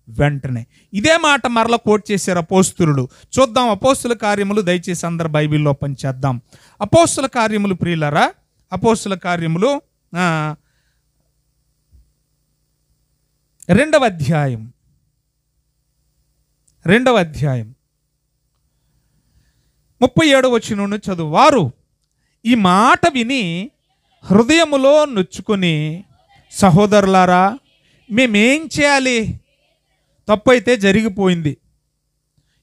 వెంటనే. ఇదే మాట మరలా కోట్ చేశారు అపోస్తులు. చూద్దాం అపోస్తుల కార్యములు, దయచేసి అందరు బైబిల్లో ఓపెన్ చేద్దాం. అపోస్తుల కార్యములు ప్రియులారా, అపోస్తుల కార్యములు 2వ అధ్యాయం 37వ వచనం చదువు. వారు ఈ మాట విని హృదయములో నొచ్చుకొని, సహోదరులారా మేమేం చేయాలి? తప్పు అయితే జరిగిపోయింది,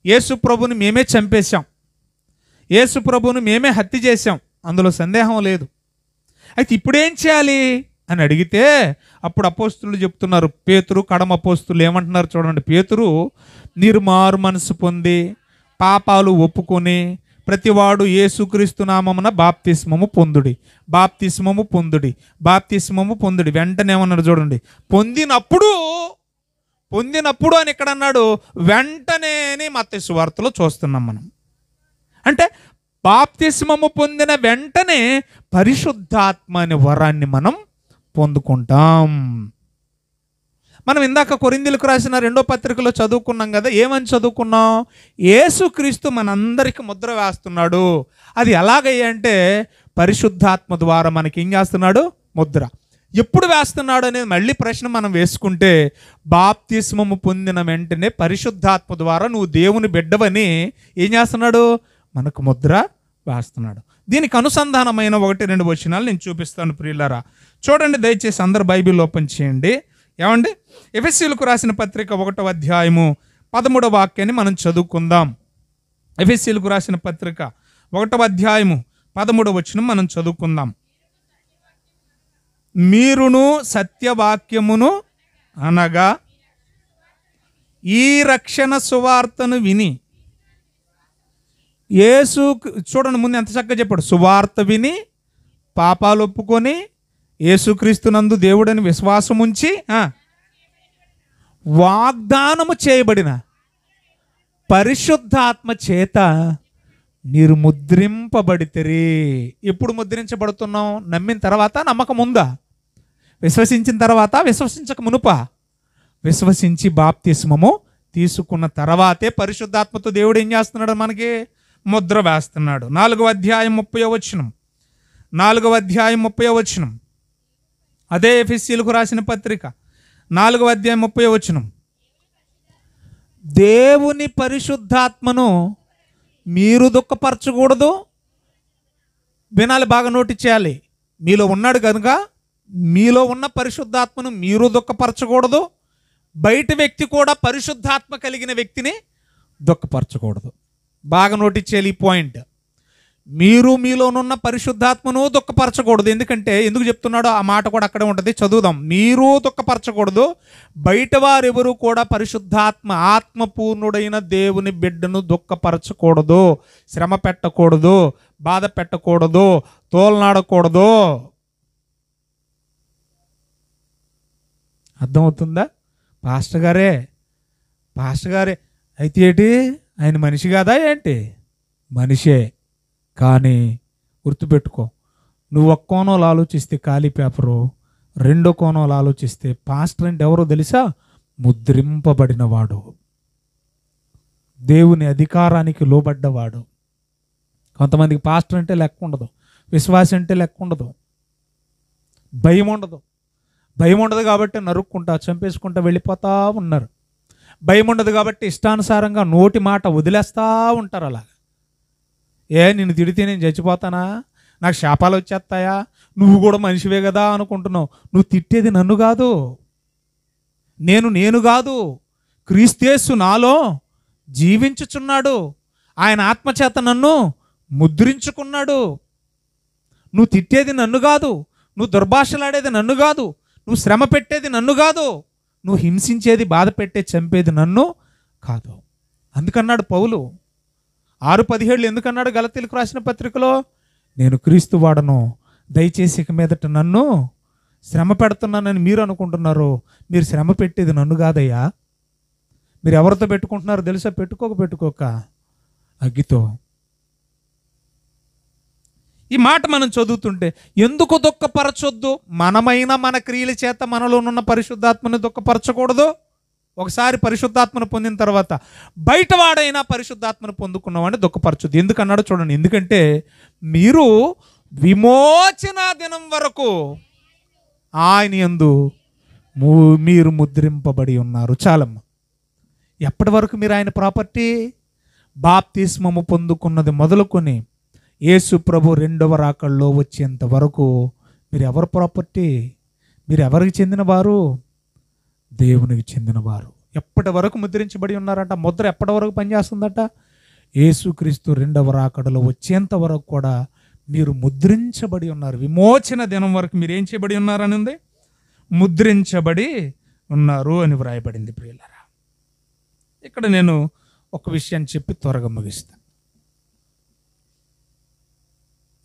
యేసు ప్రభుని మేమే చంపేశాం, యేసు ప్రభుని మేమే హత్య చేశాం, అందులో సందేహం లేదు. అయితే ఇప్పుడేం చేయాలి అని అడిగితే అప్పుడు అపోస్తులు చెప్తున్నారు. పేతురు, కడమ అపోస్తులు ఏమంటున్నారు చూడండి. పేతురు, మీరు మారు మనసు పొంది పాపాలు ఒప్పుకొని ప్రతివాడు యేసుక్రీస్తు నామమున బాప్తిస్మము పొందుడి, బాప్తిస్మము పొందుడి, బాప్తిస్మము పొందుడి. వెంటనే ఏమన్నాడు చూడండి. పొందినప్పుడు అని ఇక్కడ అన్నాడు, వెంటనే అని మత్తయి సువార్తలో చూస్తున్నాం మనం. అంటే బాప్తిస్మము పొందిన వెంటనే పరిశుద్ధాత్మ అనే వరాన్ని మనం పొందుకుంటాం. మనం ఇందాక కొరింథీయులకు రాసిన 2వ పత్రికలో చదువుకున్నాం కదా. ఏమని చదువుకున్నాం? యేసుక్రీస్తు మనందరికి ముద్ర వేస్తున్నాడు. అది ఎలాగయ్యంటే పరిశుద్ధాత్మ ద్వారా మనకి ఏం చేస్తున్నాడు? ముద్ర. ఎప్పుడు వేస్తున్నాడు అనేది మళ్ళీ ప్రశ్న మనం వేసుకుంటే, బాప్తిస్మము పొందిన వెంటనే పరిశుద్ధాత్మ ద్వారా నువ్వు దేవుని బిడ్డవని ఏం చేస్తున్నాడు? మనకు ముద్ర వేస్తున్నాడు. దీనికి అనుసంధానమైన 1-2 వచనాలు నేను చూపిస్తాను ప్రియులారా. చూడండి దయచేసి అందరు బైబిల్ ఓపెన్ చేయండి. ఏమండి? ఎఫెసీయులకు రాసిన పత్రిక 1వ అధ్యాయము 13వ వాక్యాన్ని మనం చదువుకుందాం. ఎఫెసీయులకు రాసిన పత్రిక 1వ అధ్యాయము 13వ వచనం మనం చదువుకుందాం. మీరును సత్యవాక్యమును అనగా ఈ రక్షణ సువార్తను విని, యేసు చూడండి ముందు ఎంత చక్కగా చెప్పాడు. సువార్త విని పాపాలు ఒప్పుకొని యేసుక్రీస్తునందు దేవుడని విశ్వాసం ఉంచి వాగ్దానము చేయబడిన పరిశుద్ధాత్మ చేత మీరు ముద్రింపబడితిరి. ఎప్పుడు ముద్రించబడుతున్నాం? నమ్మిన తర్వాత, నమ్మకం ఉందా? విశ్వసించిన తర్వాత, విశ్వసించక మునుపా? విశ్వసించి బాప్తిస్మము తీసుకున్న తర్వాతే పరిశుద్ధాత్మతో దేవుడు ఏం చేస్తున్నాడు? మనకి ముద్ర వేస్తున్నాడు. 4వ అధ్యాయం 30వ వచనం. 4వ అధ్యాయం 30వ వచనం. అదే ఎఫెసీయులకు రాసిన పత్రిక 4వ అధ్యాయం 30వ వచనం. దేవుని పరిశుద్ధాత్మను మీరు దుఃఖపరచకూడదు. వినాలి, బాగా నోటి చేయాలి. మీలో ఉన్నాడు కనుక మీలో ఉన్న పరిశుద్ధాత్మను మీరు దుఃఖపరచకూడదు. బయట వ్యక్తి కూడా పరిశుద్ధాత్మ కలిగిన వ్యక్తిని దుఃఖపరచకూడదు. బాగా నోటి చేయాలి ఈ పాయింట్. మీరు మీలోనున్న పరిశుద్ధాత్మను దుఃఖపరచకూడదు. ఎందుకు చెప్తున్నాడో ఆ మాట కూడా అక్కడే ఉంటుంది. చదువుదాం. మీరు దుఃఖపరచకూడదు, బయట వారెవరు కూడా పరిశుద్ధాత్మ ఆత్మపూర్ణుడైన దేవుని బిడ్డను దుఃఖపరచకూడదు, శ్రమ పెట్టకూడదు, బాధ పెట్టకూడదు, తోలనాడకూడదు. అర్థమవుతుందా? పాస్టర్ గారే అయితే ఏంటి? ఆయన మనిషి కాదా ఏంటి? మనిషే. కానీ గుర్తుపెట్టుకో, నువ్వు ఒక్క కోణంలో ఆలోచిస్తే ఖాళీ పేపరు, రెండో కోణంలో ఆలోచిస్తే పాస్టర్ అంటే ఎవరో తెలుసా? ముద్రింపబడినవాడు, దేవుని అధికారానికి లోబడ్డవాడు. కొంతమందికి పాస్టర్ అంటే లెక్క ఉండదు, విశ్వాసం అంటే లెక్క ఉండదు, భయం ఉండదు కాబట్టి నరుక్కుంటా, చంపేసుకుంటా వెళ్ళిపోతూ ఉన్నారు. భయం ఉండదు కాబట్టి ఇష్టానుసారంగా నోటి మాట వదిలేస్తూ ఉంటారు. అలా నిన్ను తిడితే నేను చచ్చిపోతానా? నాకు శాపాలు వచ్చేస్తాయా? నువ్వు కూడా మనిషివే కదా అనుకుంటున్నావు. నువ్వు తిట్టేది నన్ను కాదు, నేను కాదు, క్రీస్తు నాలో జీవించుచున్నాడు, ఆయన ఆత్మచేత నన్ను ముద్రించుకున్నాడు. నువ్వు తిట్టేది నన్ను కాదు, నువ్వు దుర్భాషలాడేది నన్ను కాదు, నువ్వు శ్రమ పెట్టేది నన్ను కాదు, నువ్వు హింసించేది, బాధ పెట్టే, చంపేది నన్ను కాదు. అందుకన్నాడు పౌలు 6:17 ఎందుకన్నాడు గలతీయులకు రాసిన పత్రికలో, నేను క్రీస్తు వాడను, దయచేసి ఇక మీదట నన్ను శ్రమ పెడుతున్నానని మీరు అనుకుంటున్నారు. మీరు శ్రమ పెట్టేది నన్ను కాదయ్యా. మీరు ఎవరితో పెట్టుకుంటున్నారో తెలుసా? పెట్టుకోక అగ్గితో. ఈ మాట మనం చదువుతుంటే ఎందుకు దుఃఖపరచొద్దు? మనమైన మన క్రియల చేత మనలోనున్న పరిశుద్ధాత్మని దుఃఖపరచకూడదు. ఒకసారి పరిశుద్ధాత్మను పొందిన తర్వాత బయటవాడైనా పరిశుద్ధాత్మను పొందుకున్నామని దుఃఖపరచొద్దు. ఎందుకన్నాడో చూడండి. ఎందుకంటే మీరు విమోచన దినం వరకు ఆయన యందు మీరు ముద్రింపబడి ఉన్నారు. చాలమ్మ. ఎప్పటి వరకు మీరు ఆయన ప్రాపర్టీ? బాప్తిస్మము పొందుకున్నది మొదలుకొని యేసు ప్రభు రెండవ రాకల్లో వచ్చేంత వరకు మీరు ఎవరు ప్రాపర్టీ? మీరు ఎవరికి చెందినవారు? దేవునికి చెందినవారు. ఎప్పటి వరకు ముద్రించబడి ఉన్నారంట? ముద్ర ఎప్పటి వరకు పనిచేస్తుందట? యేసుక్రీస్తు రెండవ రాకడలో వచ్చేంత వరకు కూడా మీరు ముద్రించబడి ఉన్నారు. విమోచన దినం వరకు మీరు ఏం చేయబడి ఉన్నారని ఉంది? ముద్రించబడి ఉన్నారు అని వ్రాయబడింది. ప్రియులారా, ఇక్కడ నేను ఒక విషయాన్ని చెప్పి త్వరగా ముగిస్తాను.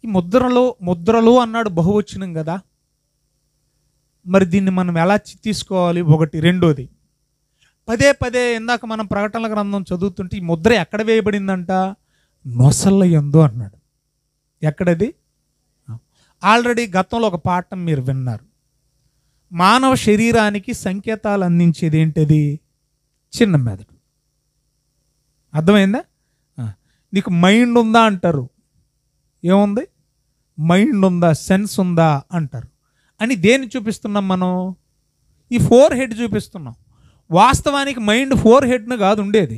ఈ ముద్రలు అన్నాడు బహువచనం కదా. మరి దీన్ని మనం ఎలా తీసుకోవాలి? ఒకటి. రెండోది, పదే ఇందాక మనం ప్రకటనల గ్రంథం చదువుతుంటే ఈ ముద్ర ఎక్కడ వేయబడిందంట? నొసళ్ళ యందు అన్నాడు. ఎక్కడది? ఆల్రెడీ గతంలో ఒక పాఠం మీరు విన్నారు. మానవ శరీరానికి సంకేతాలు అందించేది ఏంటిది? చిన్న మెదడు. అర్థమైందా? నీకు మైండ్ ఉందా అంటారు. ఏముంది? మైండ్ ఉందా, సెన్స్ ఉందా అంటారు. అని దేన్ని చూపిస్తున్నాం మనం? ఈ 4 హెడ్ చూపిస్తున్నాం. వాస్తవానికి మైండ్ 4 హెడ్ను కాదు ఉండేది.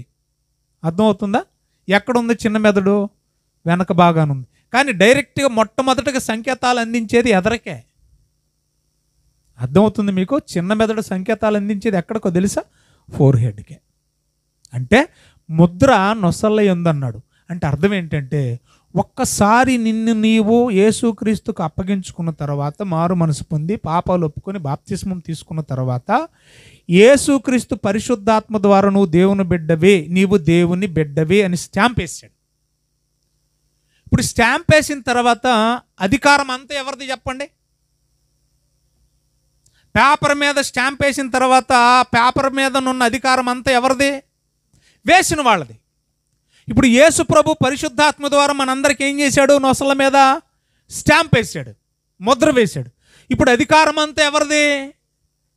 అర్థమవుతుందా? ఎక్కడుంది చిన్న మెదడు? వెనక భాగానుంది. కానీ డైరెక్ట్గా మొట్టమొదటిగా సంకేతాలు అందించేది ఎదరకే. అర్థమవుతుంది మీకు? చిన్న మెదడు సంకేతాలు అందించేది ఎక్కడికో తెలుసా? 4 హెడ్కే. అంటే ముద్ర నొసళ్ళ యందన్నాడు. అంటే అర్థం ఏంటంటే, ఒక్కసారి నిన్ను నీవు యేసుక్రీస్తుకు అప్పగించుకున్న తర్వాత, మారు మనసు పొంది పాపాలు ఒప్పుకొని బాప్తిస్మం తీసుకున్న తర్వాత, యేసుక్రీస్తు పరిశుద్ధాత్మ ద్వారా నువ్వు దేవుని బిడ్డవే, నీవు దేవుని బిడ్డవే అని స్టాంప్ వేసాడు. ఇప్పుడు స్టాంప్ వేసిన తర్వాత అధికారం అంతా ఎవరిది చెప్పండి? పేపర్ మీద స్టాంప్ వేసిన తర్వాత పేపర్ మీద ఉన్న అధికారం అంతా ఎవరిది? వేసిన వాళ్ళది. ఇప్పుడు యేసు ప్రభు పరిశుద్ధాత్మ ద్వారా మనందరికి ఏం చేశాడు? నొసల మీద స్టాంప్ వేసాడు, ముద్ర వేశాడు. ఇప్పుడు అధికారం అంతా ఎవరిది?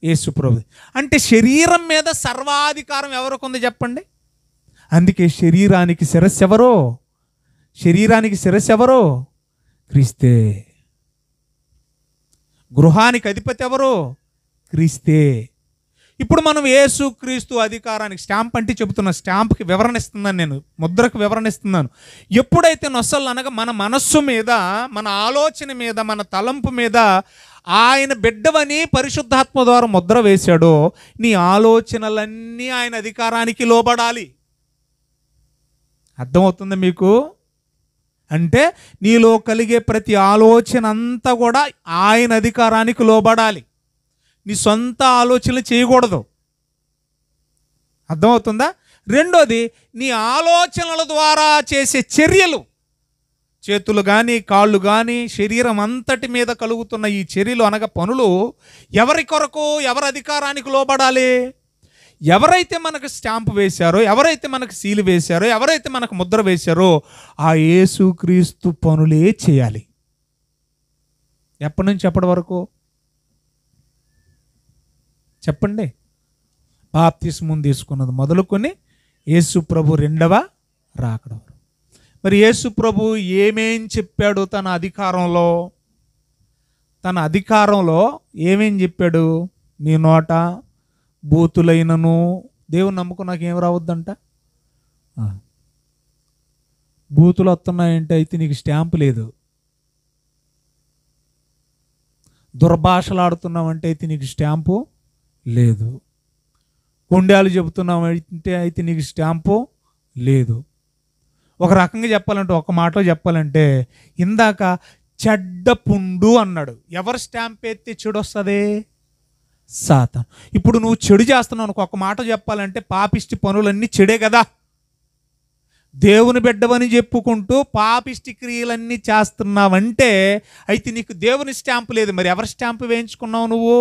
యేసు ప్రభుది. అంటే శరీరం మీద సర్వాధికారం ఎవరికి ఉంది చెప్పండి? అందుకే శరీరానికి శిరస్సు ఎవరో? శరీరానికి శిరస్సు ఎవరో? క్రీస్తే. గృహానికి అధిపతి ఎవరో? క్రీస్తే. ఇప్పుడు మనం యేసు క్రీస్తు అధికారానికి, స్టాంప్ అంటే చెబుతున్న, స్టాంప్కి వివరణ ఇస్తున్నాను నేను, ముద్రకు వివరణ ఇస్తున్నాను. ఎప్పుడైతే నొసలు అనగా మన మనస్సు మీద, మన ఆలోచన మీద, మన తలంపు మీద ఆయన బిడ్డవని పరిశుద్ధాత్మ ద్వారా ముద్ర వేశాడో, నీ ఆలోచనలన్నీ ఆయన అధికారానికి లోబడాలి. అర్థమవుతుంది మీకు? అంటే నీలో కలిగే ప్రతి ఆలోచన అంతా కూడా ఆయన అధికారానికి లోబడాలి. నీ సొంత ఆలోచనలు చేయకూడదు. అర్థమవుతుందా? రెండోది, నీ ఆలోచనల ద్వారా చేసే చర్యలు, చేతులు కానీ కాళ్ళు కానీ శరీరం అంతటి మీద కలుగుతున్న ఈ చర్యలు అనగా పనులు ఎవరి కొరకు, ఎవరి అధికారానికి లోబడాలి? ఎవరైతే మనకు స్టాంపు వేశారో, ఎవరైతే మనకు సీలు వేశారో, ఎవరైతే మనకు ముద్ర వేశారో ఆ యేసుక్రీస్తు పనులే చేయాలి. ఎప్పటి నుంచి ఎప్పటి వరకు చెప్పండి? బాప్తిస్మం తీసుకున్నది మొదలుకొని యేసు ప్రభు రెండవ రాకడ. మరి యేసు ప్రభు ఏమేం చెప్పాడు తన అధికారంలో? తన అధికారంలో ఏమేం చెప్పాడు? నీ నోట బూతులైనను, దేవుని నమ్ముకు నాకేం రావద్దంట. బూతులు వస్తున్నాయంటే అయితే నీకు స్టాంపు లేదు. దుర్భాషలాడుతున్నావంటే అయితే నీకు స్టాంపు లేదు. కొండాలు చెబుతున్నావు అంటే అయితే నీకు స్టాంపు లేదు. ఒక రకంగా చెప్పాలంటే, ఒక మాటలో చెప్పాలంటే, ఇందాక చెడ్డ పుండు అన్నాడు. ఎవరు స్టాంప్ ఎత్తే చెడు వస్తుంది? సాతాను. ఇప్పుడు నువ్వు చెడు చేస్తున్నావు, ఒక మాట చెప్పాలంటే పాపిష్టి పనులన్నీ చెడే కదా. దేవుని బిడ్డవని చెప్పుకుంటూ పాపిష్టి క్రియలన్నీ చేస్తున్నావంటే అయితే నీకు దేవుని స్టాంపు లేదు. మరి ఎవరి స్టాంపు వేయించుకున్నావు నువ్వు?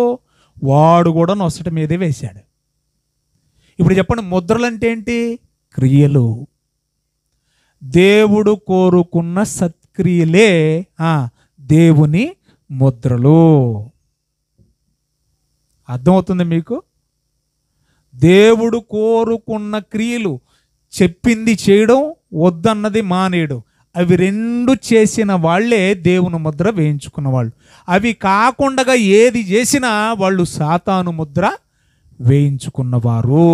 వాడు కూడా నొసట మీదే వేశాడు. ఇప్పుడు చెప్పండి, ముద్రలు అంటే ఏంటి? క్రియలు. దేవుడు కోరుకున్న సత్క్రియలే దేవుని ముద్రలు. అర్థమవుతుంది మీకు? దేవుడు కోరుకున్న క్రియలు, చెప్పింది చేయడం, వద్దన్నది మానేయడం, అవి రెండు చేసిన వాళ్ళే దేవుని ముద్ర వేయించుకున్న వాళ్ళు. అవి కాకుండా ఏది చేసినా వాళ్ళు సాతాను ముద్ర వేయించుకున్నవారు.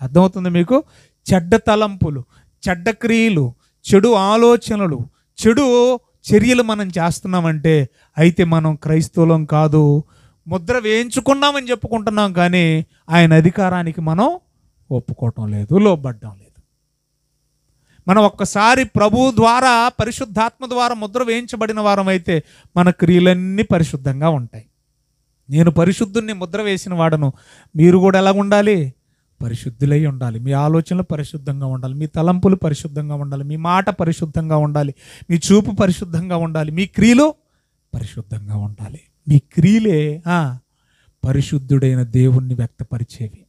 అర్థమవుతుంది మీకు? చెడ్డ తలంపులు, చెడ్డ క్రియలు, చెడు ఆలోచనలు, చెడు చర్యలు మనం చేస్తున్నామంటే అయితే మనం క్రైస్తవులం కాదు. ముద్ర వేయించుకున్నామని చెప్పుకుంటున్నాం కానీ ఆయన అధికారానికి మనం ఒప్పుకోవటం లేదు, లోబడ్డం లేదు. మనం ఒక్కసారి ప్రభు ద్వారా, పరిశుద్ధాత్మ ద్వారా ముద్ర వేయించబడిన వారం అయితే మన క్రియలన్నీ పరిశుద్ధంగా ఉంటాయి. నేను పరిశుద్ధుని ముద్ర వేసిన వాడను, మీరు కూడా ఎలా ఉండాలి? పరిశుద్ధులై ఉండాలి. మీ ఆలోచనలు పరిశుద్ధంగా ఉండాలి, మీ తలంపులు పరిశుద్ధంగా ఉండాలి, మీ మాట పరిశుద్ధంగా ఉండాలి, మీ చూపు పరిశుద్ధంగా ఉండాలి, మీ క్రియలు పరిశుద్ధంగా ఉండాలి. మీ క్రియలే పరిశుద్ధుడైన దేవుణ్ణి వ్యక్తపరిచేవి.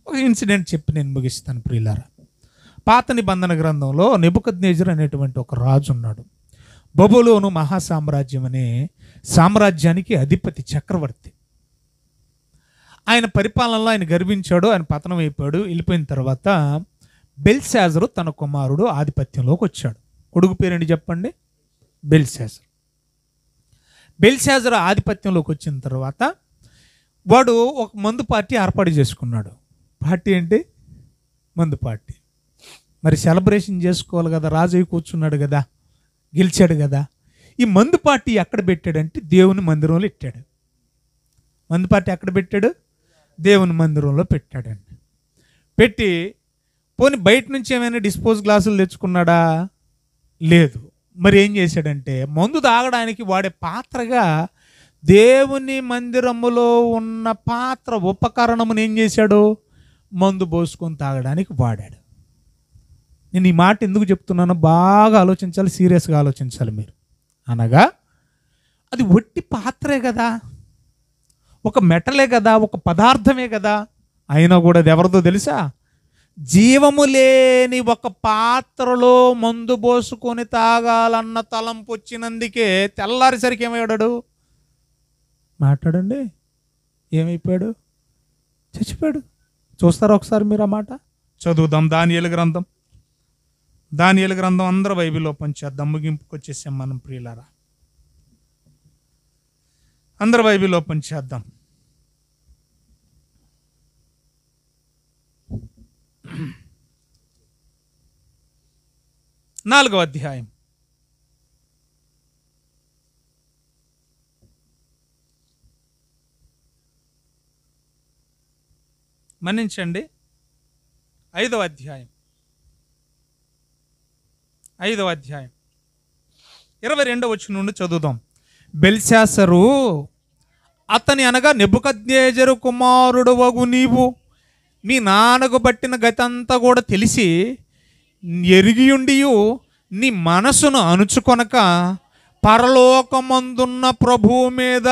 ఒక ఇన్సిడెంట్ చెప్పి నేను ముగిస్తాను ప్రియులారా. పాత నిబంధన గ్రంథంలో నెబుకద్నెజరు అనేటువంటి ఒక రాజు ఉన్నాడు. బబులోను మహాసామ్రాజ్యం అనే సామ్రాజ్యానికి అధిపతి, చక్రవర్తి. ఆయన పరిపాలనలో ఆయన గర్వించాడు, ఆయన పతనం అయిపోయాడు. వెళ్ళిపోయిన తర్వాత బెల్షాజరు తన కుమారుడు ఆధిపత్యంలోకి వచ్చాడు. కొడుకు పేరేంటి చెప్పండి? బెల్షాజరు. బెల్షాజరు ఆధిపత్యంలోకి వచ్చిన తర్వాత వాడు ఒక మందు పార్టీ ఏర్పాటు చేసుకున్నాడు. పార్టీ ఏంటి? మందు పార్టీ. మరి సెలబ్రేషన్ చేసుకోవాలి కదా, రాజు అయి కూర్చున్నాడు కదా, గెలిచాడు కదా. ఈ మందు పార్టీ ఎక్కడ పెట్టాడంటే దేవుని మందిరంలో పెట్టాడు. మందు పార్టీ ఎక్కడ పెట్టాడు? దేవుని మందిరంలో పెట్టాడండి. పెట్టి పోనీ బయట నుంచి ఏమైనా డిస్పోజ్ గ్లాసులు తెచ్చుకున్నాడా? లేదు. మరి ఏం చేశాడంటే మందు తాగడానికి వాడే పాత్రగా దేవుని మందిరములో ఉన్న పాత్ర ఉపకరణమును ఏం చేశాడు? మందు పోసుకొని తాగడానికి వాడాడు. నేను ఈ మాట ఎందుకు చెప్తున్నానో బాగా ఆలోచించాలి, సీరియస్గా ఆలోచించాలి మీరు. అనగా అది ఒట్టి పాత్రే కదా, ఒక మెటలే కదా, ఒక పదార్థమే కదా. అయినా కూడా అది ఎవరిదో తెలుసా? జీవము లేని ఒక పాత్రలో మందు పోసుకొని తాగాలన్న తలంపు వచ్చినందుకే తెల్లారిసరికి ఏమయ్యాడు? మాట్లాడండి, ఏమైపోయాడు? చచ్చిపోయాడు. చూస్తారా ఒకసారి మీరు ఆ మాట? చదువుదాం దానియేలు గ్రంథం. దానియేలు గ్రంథం అందరూ బైబిల్ ఓపెన్ చేద్దాం. ముగింపుకి వచ్చేసాం మనం ప్రియులారా. అందరూ బైబిల్ ఓపెన్ చేద్దాం. నాలుగవ అధ్యాయం. మన్నించండి, 5వ అధ్యాయం. 22వ వచనం నుండి చదువుదాం. బెల్షాసరు అతని అనగా నెబుకద్నెజరు కుమారుడు వగు నీవు మీ నాన్నకు పట్టిన గతంతా కూడా తెలిసి ఎరిగియుండియు నీ మనసును అణుచుకొనక పరలోకమందున్న ప్రభువు మీద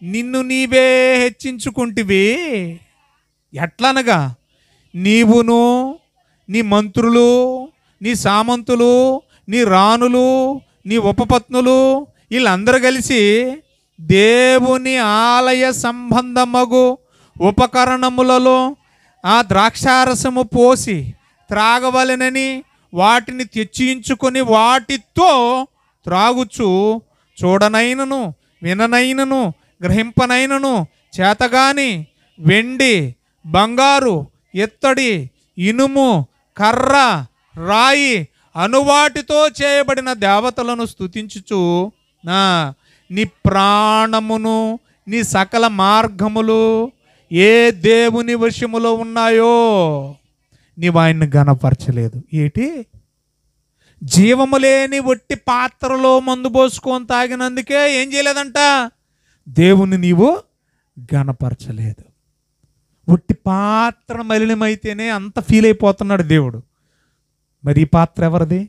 నిన్ను నీవే హెచ్చించుకుంటివి. ఎట్లనగా నీవును నీ మంత్రులు, నీ సామంతులు, నీ రాణులు, నీ ఉపపత్నులు వీళ్ళందరూ కలిసి దేవుని ఆలయ సంబంధమగు ఉపకరణములలో ఆ ద్రాక్షారసము పోసి త్రాగవలెనని వాటిని తెచ్చించుకొని వాటితో త్రాగుచు చూడనైనను విననైనను గ్రహింపనైనను చేతగాని వెండి, బంగారు, ఇత్తడి, ఇనుము, కర్ర, రాయి అనువాటితో చేయబడిన దేవతలను స్తుతించుచు నీ ప్రాణమును నీ సకల మార్గములు ఏ దేవుని వశములో ఉన్నాయో నీవు ఆయన్ని గణపరచలేదు. ఏటి? జీవము లేని ఒట్టి పాత్రలో మందు పోసుకొని తాగినందుకే ఏం చేయలేదంట? దేవుని నీవు ఘనపరచలేదు. ఒట్టి పాత్ర మలినమైతేనే అంత ఫీల్ అయిపోతున్నాడు దేవుడు. మరి ఈ పాత్ర ఎవరిది?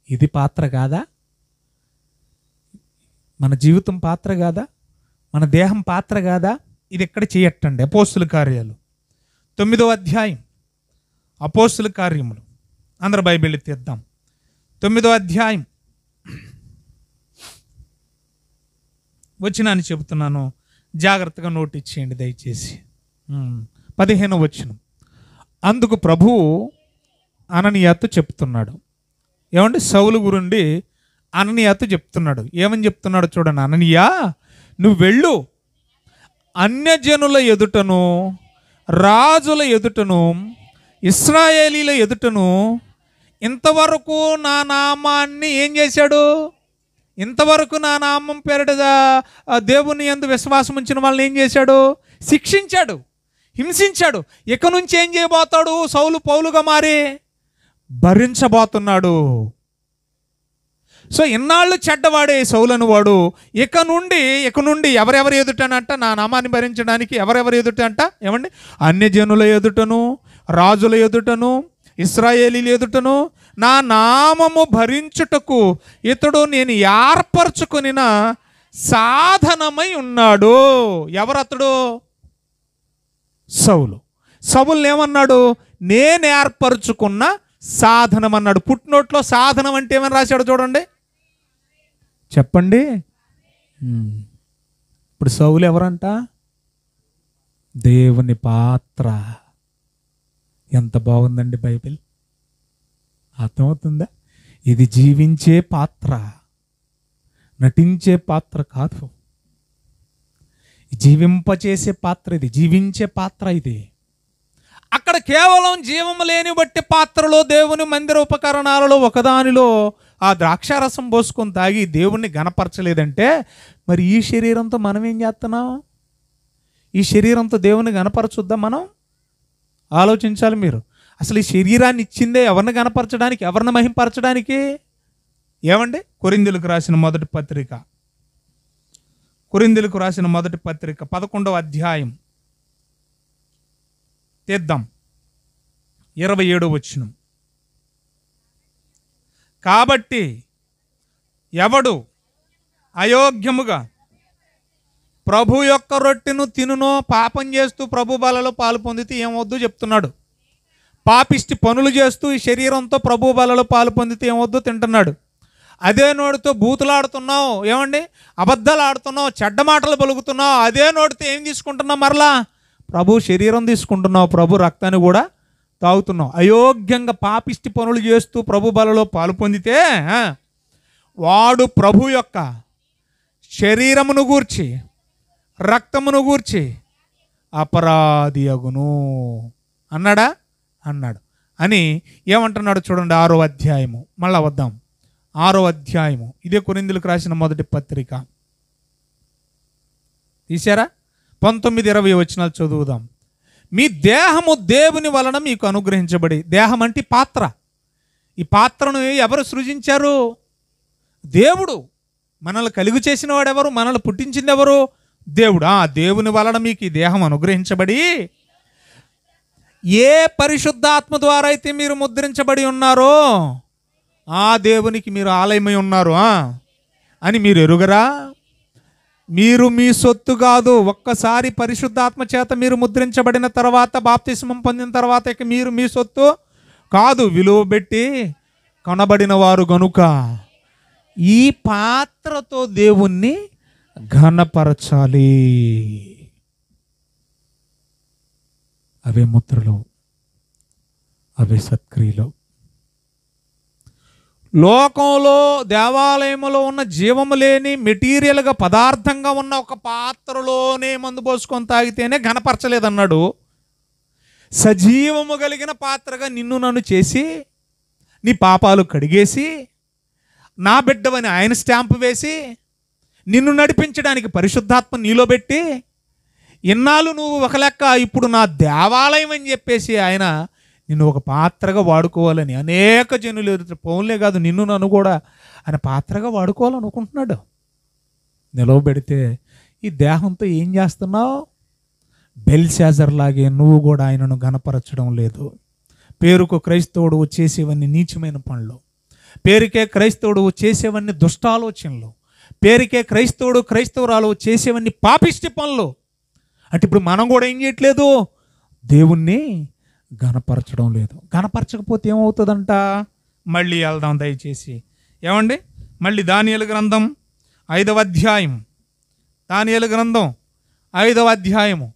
ఇది పాత్ర కాదా? మన జీవితం పాత్ర కాదా? మన దేహం పాత్ర కాదా? ఇది ఎక్కడ చేయట్టండి. అపోస్తుల కార్యాలు 9వ అధ్యాయం. అపోస్తుల కార్యములు అందరు బైబిల్ తీద్దాం. 9వ అధ్యాయం వచనాన్ని చెబుతున్నాను, జాగ్రత్తగా నోట్ ఇచ్చేయండి దయచేసి. 15వ వచనం. అందుకు ప్రభువు అననీయాతో చెప్తున్నాడు. ఏమంటే సౌలు గురుండి అననీయాతో చెప్తున్నాడు. ఏమని చెప్తున్నాడు చూడండి. అననీయా, నువ్వు వెళ్ళు, అన్యజనుల ఎదుటను రాజుల ఎదుటను ఇశ్రాయేలీల ఎదుటను ఇంతవరకు నా నామాన్ని ఏం చేశాడు? ఇంతవరకు నా నామం పేరిట దేవుని యందు విశ్వాసం ఉంచిన వాళ్ళని ఏం చేశాడు? శిక్షించాడు, హింసించాడు. ఇక నుంచి ఏం చేయబోతాడు? సౌలు పౌలుగా మారి భరించబోతున్నాడు. సో ఇన్నాళ్ళు చెడ్డవాడే సౌలను వాడు ఇక నుండి ఎవరెవరి ఎదుటనంట నా నామాన్ని భరించడానికి ఎవరెవరి ఎదుటంట? ఏమండి? అన్యజనుల ఎదుటను రాజుల ఎదుటను ఇశ్రాయేలీల ఎదుటను నా నామము భరించుటకు ఇతడు నేను ఏర్పరచుకొనిన సాధనమై ఉన్నాడు. ఎవరతడు? సౌలు. సౌలు ఏమన్నాడు? నేను ఏర్పరచుకున్న సాధనం అన్నాడు. పుట్టినోట్లో సాధనం అంటే ఏమని రాశాడు చూడండి, చెప్పండి. ఇప్పుడు సౌలు ఎవరంట? దేవుని పాత్ర. ఎంత బాగుందండి బైబిల్. అర్థమవుతుందా? ఇది జీవించే పాత్ర, నటించే పాత్ర కాదు. జీవింపచేసే పాత్ర ఇది, జీవించే పాత్ర ఇది. అక్కడ కేవలం జీవము లేని బట్టి పాత్రలో దేవుని మందిర ఉపకరణాలలో ఒకదానిలో ఆ ద్రాక్షారసం పోసుకొని తాగి దేవుణ్ణి గణపరచలేదంటే మరి ఈ శరీరంతో మనం ఏం చేస్తున్నాం? ఈ శరీరంతో దేవుని గణపరచుద్దాం మనం? ఆలోచించాలి మీరు. అసలు ఈ శరీరాన్ని ఇచ్చిందే ఎవరిని గణపరచడానికి, ఎవరిని మహింపరచడానికి? ఏమండి? కొరింథీయులకు రాసిన మొదటి పత్రిక, కొరింథీయులకు రాసిన మొదటి పత్రిక 11వ అధ్యాయం తీద్దాం. 27వ వచనం. కాబట్టి ఎవడు అయోగ్యముగా ప్రభు యొక్క రొట్టెను తినునో పాపం చేస్తూ ప్రభు బలలో పాలు పొందితే ఏమవద్దు చెప్తున్నాడు. పాపిష్టి పనులు చేస్తూ ఈ శరీరంతో ప్రభు బలలో పాలు పొందితే ఏమవద్దు తింటున్నాడు. అదే నోటితో బూతులాడుతున్నావు, ఏమండి? అబద్ధాలు ఆడుతున్నావు, చెడ్డ మాటలు పలుకుతున్నావు. అదే నోటితో ఏం తీసుకుంటున్నావు? మరలా ప్రభు శరీరం తీసుకుంటున్నావు, ప్రభు రక్తాన్ని కూడా తాగుతున్నావు. అయోగ్యంగా పాపిష్టి పనులు చేస్తూ ప్రభు బలలో పాలు పొందితే వాడు ప్రభు యొక్క శరీరమును గూర్చి రక్తమును గూర్చి అపరాధి అగును అన్నాడా? అన్నాడు. అని ఏమంటున్నాడు చూడండి. 6వ అధ్యాయము, మళ్ళా వద్దాం. 6వ అధ్యాయము, ఇదే కొరింథీయులకు రాసిన మొదటి పత్రిక. తీశారా? 19-20 వచనాలు చదువుదాం. మీ దేహము దేవుని వలన మీకు అనుగ్రహించబడి. దేహం అంటే పాత్ర. ఈ పాత్రను ఎవరు సృజించారు? దేవుడు. మనల్ని కలుగు చేసిన వాడు ఎవరు? మనల్ని పుట్టించింది ఎవరు? దేవుడు. దేవుని వలన మీకు ఈ దేహం అనుగ్రహించబడి ఏ పరిశుద్ధాత్మ ద్వారా అయితే మీరు ముద్రించబడి ఉన్నారో ఆ దేవునికి మీరు ఆలయమై ఉన్నారు అని మీరు ఎరుగరా? మీరు మీ సొత్తు కాదు. ఒక్కసారి పరిశుద్ధాత్మ చేత మీరు ముద్రించబడిన తర్వాత, బాప్తిస్మం పొందిన తర్వాత ఇక మీరు మీ సొత్తు కాదు, విలువ పెట్టి కొనబడిన వారు గనుక ఈ పాత్రతో దేవుణ్ణి ఘనపరచాలి. అవే ముద్రలు, అవే సత్క్రియలు. లోకంలో దేవాలయంలో ఉన్న జీవము లేని మెటీరియల్గా పదార్థంగా ఉన్న ఒక పాత్రలోనే మందు పోసుకొని తాగితేనే ఘనపరచలేదన్నాడు. సజీవము కలిగిన పాత్రగా నిన్ను నన్ను చేసి నీ పాపాలు కడిగేసి నా బిడ్డవని ఆయన స్టాంపు వేసి నిన్ను నడిపించడానికి పరిశుద్ధాత్మ నీలో పెట్టి ఇన్నాళ్ళు నువ్వు ఒక లెక్క, ఇప్పుడు నా దేవాలయం అని చెప్పేసి ఆయన నిన్ను ఒక పాత్రగా వాడుకోవాలని అనేక జనులు ఎదురు పౌన్లే కాదు నిన్ను నన్ను కూడా ఆయన పాత్రగా వాడుకోవాలనుకుంటున్నాడు. నిలవబెడితే ఈ దేహంతో ఏం చేస్తున్నావు? బెల్షాజర్ లాగే నువ్వు కూడా ఆయనను గణపరచడం లేదు. పేరుకు క్రైస్తవుడు చేసేవన్నీ నీచమైన పనులు, పేరుకే క్రైస్తవుడు చేసేవన్నీ దుష్టాలోచనలు, పేరుకే క్రైస్తవురాలు చేసేవన్నీ పాపిష్టి పనులు. అంటే ఇప్పుడు మనం కూడా ఏం చేయట్లేదు? దేవుణ్ణి గణపరచడం లేదు. గణపరచకపోతే ఏమవుతుందంట? మళ్ళీ వెళ్దాం దయచేసి. ఏమండి, మళ్ళీ దానియేలు గ్రంథం 5వ అధ్యాయం, దానియేలు గ్రంథం 5వ అధ్యాయము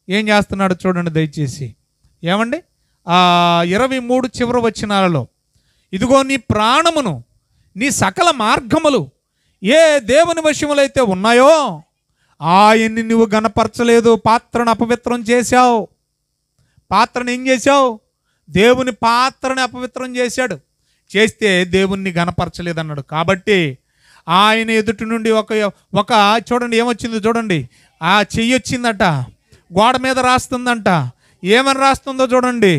ఏం చేస్తున్నాడు చూడండి దయచేసి. ఏమండి, 23 చివరి వచనాలలో, ఇదిగో నీ ప్రాణమును నీ సకల మార్గములు ఏ దేవుని వశములైతే ఉన్నాయో ఆయన్ని నువ్వు గణపరచలేదు, పాత్రను అపవిత్రం చేశావు. పాత్రను ఏం చేశావు? దేవుని పాత్రని అపవిత్రం చేస్తే దేవుణ్ణి గణపరచలేదన్నాడు. కాబట్టి ఆయన ఎదుటి నుండి ఒక చూడండి ఏమొచ్చింది చూడండి, ఆ చెయ్యి వచ్చిందట, గోడ మీద రాస్తుందంట. ఏమని రాస్తుందో చూడండి,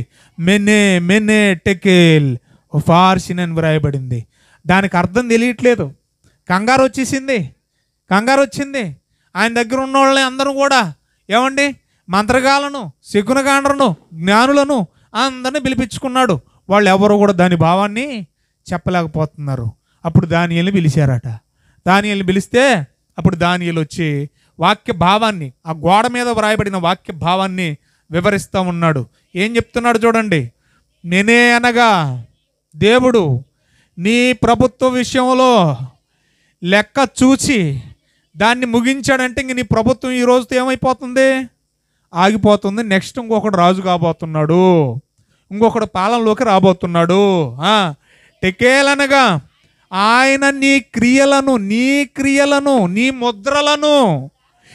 మెనే టెకేల్ ఫార్సిన్ అని వ్రాయబడింది. దానికి అర్థం తెలియట్లేదు. కంగారు వచ్చింది. ఆయన దగ్గర ఉన్న వాళ్ళని అందరూ కూడా ఏమండి, మంత్రగాలను, శకునగాండ్రను, జ్ఞానులను అందరిని పిలిపించుకున్నాడు. వాళ్ళు ఎవరు కూడా దాని భావాన్ని చెప్పలేకపోతున్నారు. అప్పుడు దానియేలుని పిలిచారట. దానియేలుని పిలిస్తే అప్పుడు దానియేలు వచ్చి వాక్య భావాన్ని, ఆ గోడ మీద వ్రాయబడిన వాక్య భావాన్ని వివరిస్తూ ఉన్నాడు. ఏం చెప్తున్నాడు చూడండి, నేనే అనగా దేవుడు నీ ప్రభుత్వ విషయంలో లెక్క చూచి దాన్ని ముగించాడంటే ఇంక నీ ప్రభుత్వం ఈ రోజుతో ఏమైపోతుంది? ఆగిపోతుంది. నెక్స్ట్ ఇంకొకడు రాజు కాబోతున్నాడు, ఇంకొకడు పాలనలోకి రాబోతున్నాడు. టెకేలనగా ఆయన నీ క్రియలను, నీ ముద్రలను,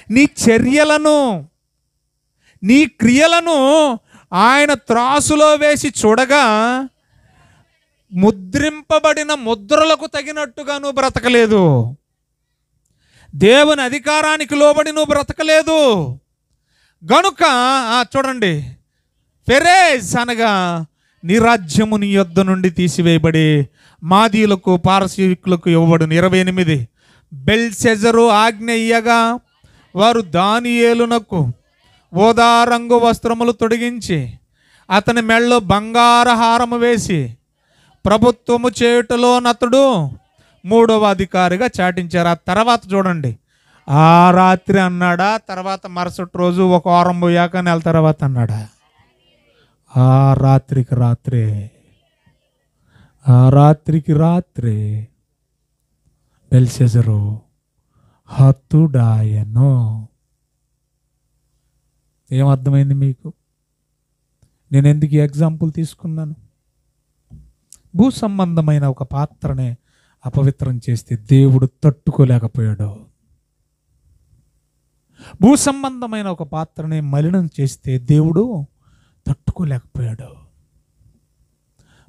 నీ చర్యలను, నీ క్రియలను ఆయన త్రాసులో వేసి చూడగా ముద్రింపబడిన ముద్రలకు తగినట్టుగా నువ్వు బ్రతకలేదు. దేవుని అధికారానికి లోబడి నువ్వు బ్రతకలేదు. గనుక చూడండి, ఫెరేజ్ అనగా నీ రాజ్యము నీ యొద్ద నుండి తీసివేయబడి మాదీయులకు పారసీకులకు ఇవ్వబడును. 28 బెల్షెజరు ఆజ్ఞ ఇయ్యగా వారు దానియేలునకు ఓదారంగు వస్త్రములు తొడిగించి అతని మెళ్ళలో బంగార హారము వేసి ప్రభుత్వము చేయుటలో నతడు 3వ అధికారిగా చాటించారు. ఆ తర్వాత చూడండి, ఆ రాత్రి అన్నాడా, తర్వాత మరుసటి రోజు ఒక వారం పోయాక నెల తర్వాత అన్నాడా? ఆ రాత్రికి రాత్రే బెల్షెజరు హతుడాయను. ఏమర్థమైంది మీకు? నేను ఎందుకు ఈ ఎగ్జాంపుల్ తీసుకున్నాను? భూ సంబంధమైన ఒక పాత్రనే అపవిత్రం చేస్తే దేవుడు తట్టుకోలేకపోయాడు. భూ సంబంధమైన ఒక పాత్రనే మలినం చేస్తే దేవుడు తట్టుకోలేకపోయాడు.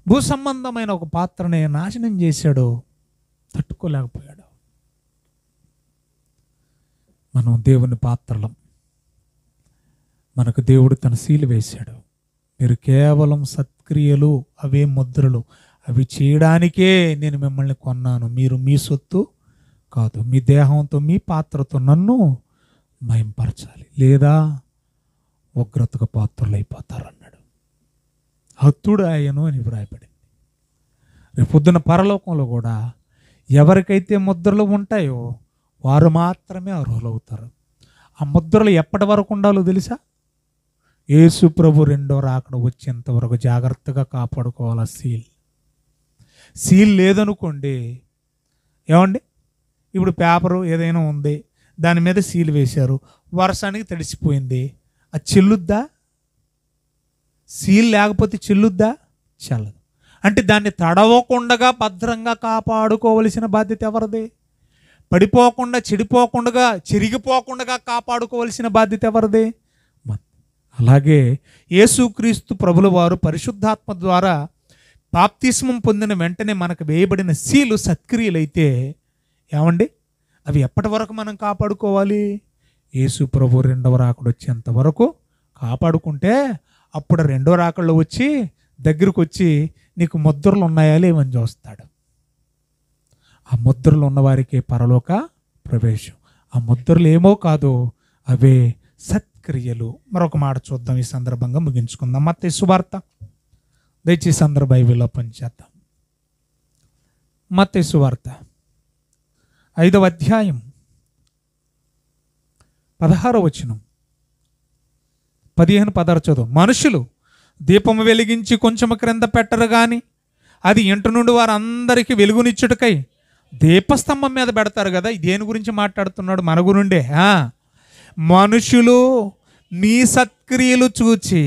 భూ సంబంధమైన ఒక పాత్రనే నాశనం చేశాడు, తట్టుకోలేకపోయాడు. మనం దేవుని పాత్రలం. మనకు దేవుడు తన సీలు వేశాడు. మీరు కేవలం సత్క్రియలు, అవే ముద్రలు, అవి చేయడానికే నేను మిమ్మల్ని కొన్నాను. మీరు మీ సొత్తు కాదు. మీ దేహంతో, మీ పాత్రతో నన్ను మహింపరచాలి, లేదా ఉగ్రతకు పాత్రలు అయిపోతారన్నాడు. హతుడు ఆయను అని వ్రాయబడింది. రేపు పొద్దున పరలోకంలో కూడా ఎవరికైతే ముద్రలు ఉంటాయో వారు మాత్రమే అర్హులవుతారు. ఆ ముద్రలు ఎప్పటి వరకు ఉండాలో తెలుసా? యేసు ప్రభు రెండో రాకడ వచ్చేంత వరకు జాగ్రత్తగా కాపాడుకోవాలి. సీల్ లేదనుకోండి, ఏమండి, ఇప్పుడు పేపరు ఏదైనా ఉంది, దాని మీద సీల్ వేశారు, వర్షానికి తడిసిపోయింది, అది చెల్లుద్దా? సీల్ లేకపోతే చెల్లుద్దా? చెల్లదు. అంటే దాన్ని తడవకుండా భద్రంగా కాపాడుకోవలసిన బాధ్యత ఎవరిది? పడిపోకుండా, చెడిపోకుండా, చిరిగిపోకుండా కాపాడుకోవలసిన బాధ్యత ఎవరిది? అలాగే యేసుక్రీస్తు ప్రభుల వారు పరిశుద్ధాత్మ ద్వారా బాప్తిస్మం పొందిన వెంటనే మనకు వేయబడిన సీలు సత్క్రియలైతే ఏమండి, అవి ఎప్పటి వరకు మనం కాపాడుకోవాలి? యేసు ప్రభు రెండవ రాకడ వచ్చేంత వరకు కాపాడుకుంటే అప్పుడు రెండో రాకడలో వచ్చి దగ్గరకు వచ్చి నీకు ముద్రలు ఉన్నాయా లేవని చూస్తాడు. ఆ ముద్రలు ఉన్నవారికి పరలోక ప్రవేశం. ఆ ముద్రలు ఏమో కాదు, అవే సత్క్రియలు. మరొక మాట చూద్దాం, ఈ సందర్భంగా ముగించుకుందాం. మత్తయి సువార్త, దయచేసి అందరూ బైబిల్లో పనిచేద్దాం. మత్తయి సువార్త 5వ అధ్యాయం 16వ వచనం, 15-16 చదువు. మనుషులు దీపము వెలిగించి కొంచెము క్రింద పెట్టరు గాని అది ఇంటి నుండి వారందరికీ వెలుగునిచ్చుటకై దీపస్తంభం మీద పెడతారు కదా. దేని గురించి మాట్లాడుతున్నాడు? మన గురుండే. మనుషులు నీ సత్క్రియలు చూచి,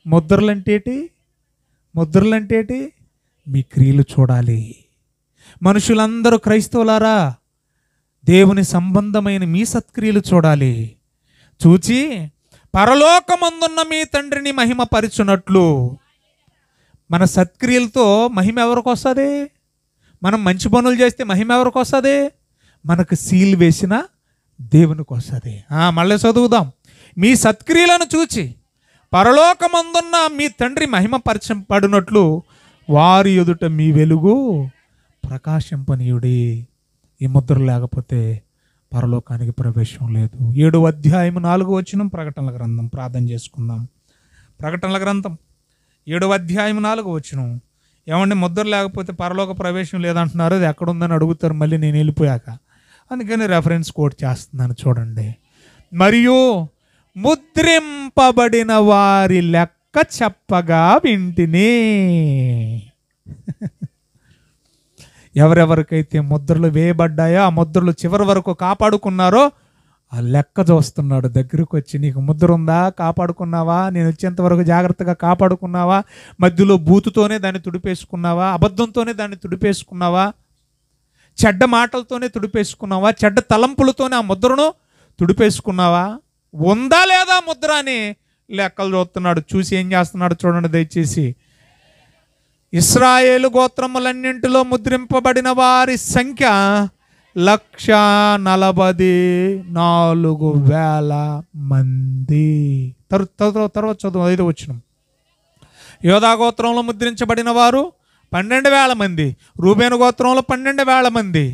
ముద్రలంటేటి మీ క్రియలు చూడాలి. మనుషులందరూ, క్రైస్తవులారా, దేవుని సంబంధమైన మీ సత్క్రియలు చూడాలి. చూచి పరలోకమందున్న మీ తండ్రిని మహిమపరచునట్లు. మన సత్క్రియలతో మహిమ ఎవరికి వస్తుంది? మనం మంచి పనులు చేస్తే మహిమ ఎవరికి వస్తుంది? మనకు సీల్ వేసిన దేవునికి వస్తుంది. మళ్ళీ చదువుదాం. మీ సత్క్రియలను చూచి పరలోకమందున్న మీ తండ్రి మహిమపరచబడినట్లు వారి ఎదుట మీ వెలుగు ప్రకాశింపనీయుడి. ఈ ముద్ర లేకపోతే పరలోకానికి ప్రవేశం లేదు. 7వ అధ్యాయం 4వ వచనం, ప్రకటనల గ్రంథం. ప్రార్థన చేసుకుందాం. ప్రకటనల గ్రంథం 7వ అధ్యాయం 4వ వచనం. ఏమండి, ముద్ర లేకపోతే పరలోక ప్రవేశం లేదంటున్నారు, అది ఎక్కడుందని అడుగుతారు మళ్ళీ నేను వెళ్ళిపోయాక. అందుకని రెఫరెన్స్ కోట్ చేస్తున్నాను, చూడండి. మరియు ముద్రింపబడిన వారి లెక్క చెప్పగా వింటిని. ఎవరెవరికైతే ముద్రలు వేయబడ్డాయో, ఆ ముద్రలు చివరి వరకు కాపాడుకున్నారో, ఆ లెక్క చూస్తున్నాడు. దగ్గరకు వచ్చి, నీకు ముద్ర ఉందా? కాపాడుకున్నావా? నేను వచ్చేంత వరకు జాగ్రత్తగా కాపాడుకున్నావా? మధ్యలో బూతుతోనే దాన్ని తుడిపేసుకున్నావా? అబద్ధంతోనే దాన్ని తుడిపేసుకున్నావా? చెడ్డ మాటలతోనే తుడిపేసుకున్నావా? చెడ్డ తలంపులతోనే ఆ ముద్రను తుడిపేసుకున్నావా? ఉందా లేదా ముద్ర అని లెక్కలు చూస్తున్నాడు. చూసి ఏం చేస్తున్నాడు చూడండి దయచేసి. ఇశ్రాయేలు గోత్రములన్నింటిలో ముద్రింపబడిన వారి సంఖ్య 144,000 మంది. తర్వాత చదువు 5వ వచనం. యోధా గోత్రంలో ముద్రించబడిన వారు 12,000 మంది. రూబేను గోత్రంలో 12,000 మంది.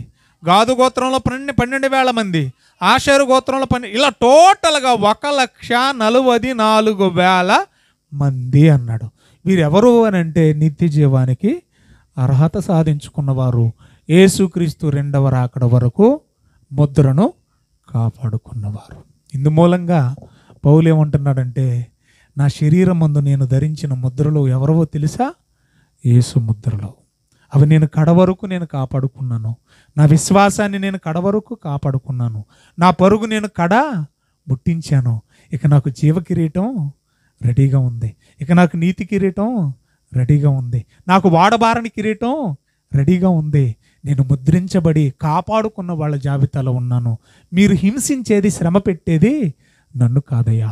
గాదు గోత్రంలో 12,000 మంది. ఆషేరు గోత్రంలో ఇలా టోటల్గా 1,44,000 మంది అన్నాడు. వీరెవరు అని అంటే నిత్య జీవానికి అర్హత సాధించుకున్నవారు, యేసుక్రీస్తు 2వ రాకడ వరకు ముద్రను కాపాడుకున్నవారు. ఇందుమూలంగా పౌలు ఏమంటున్నాడంటే, నా శరీరం మందు నేను ధరించిన ముద్రలు ఎవరో తెలుసా? యేసు ముద్రలు. అవి నేను కడవరకు కాపాడుకున్నాను. నా విశ్వాసాన్ని నేను కడవరకు కాపాడుకున్నాను. నా పరుగు నేను ముట్టించాను. ఇక నాకు జీవ కిరీటం రెడీగా ఉంది. ఇక నాకు నీతి కిరీటం రెడీగా ఉంది. నాకు వాడబారని కిరీటం రెడీగా ఉంది. నేను ముద్రించబడి కాపాడుకున్న వాళ్ళ జాబితాలో ఉన్నాను. మీరు హింసించేది, శ్రమ పెట్టేది నన్ను కాదయ్యా.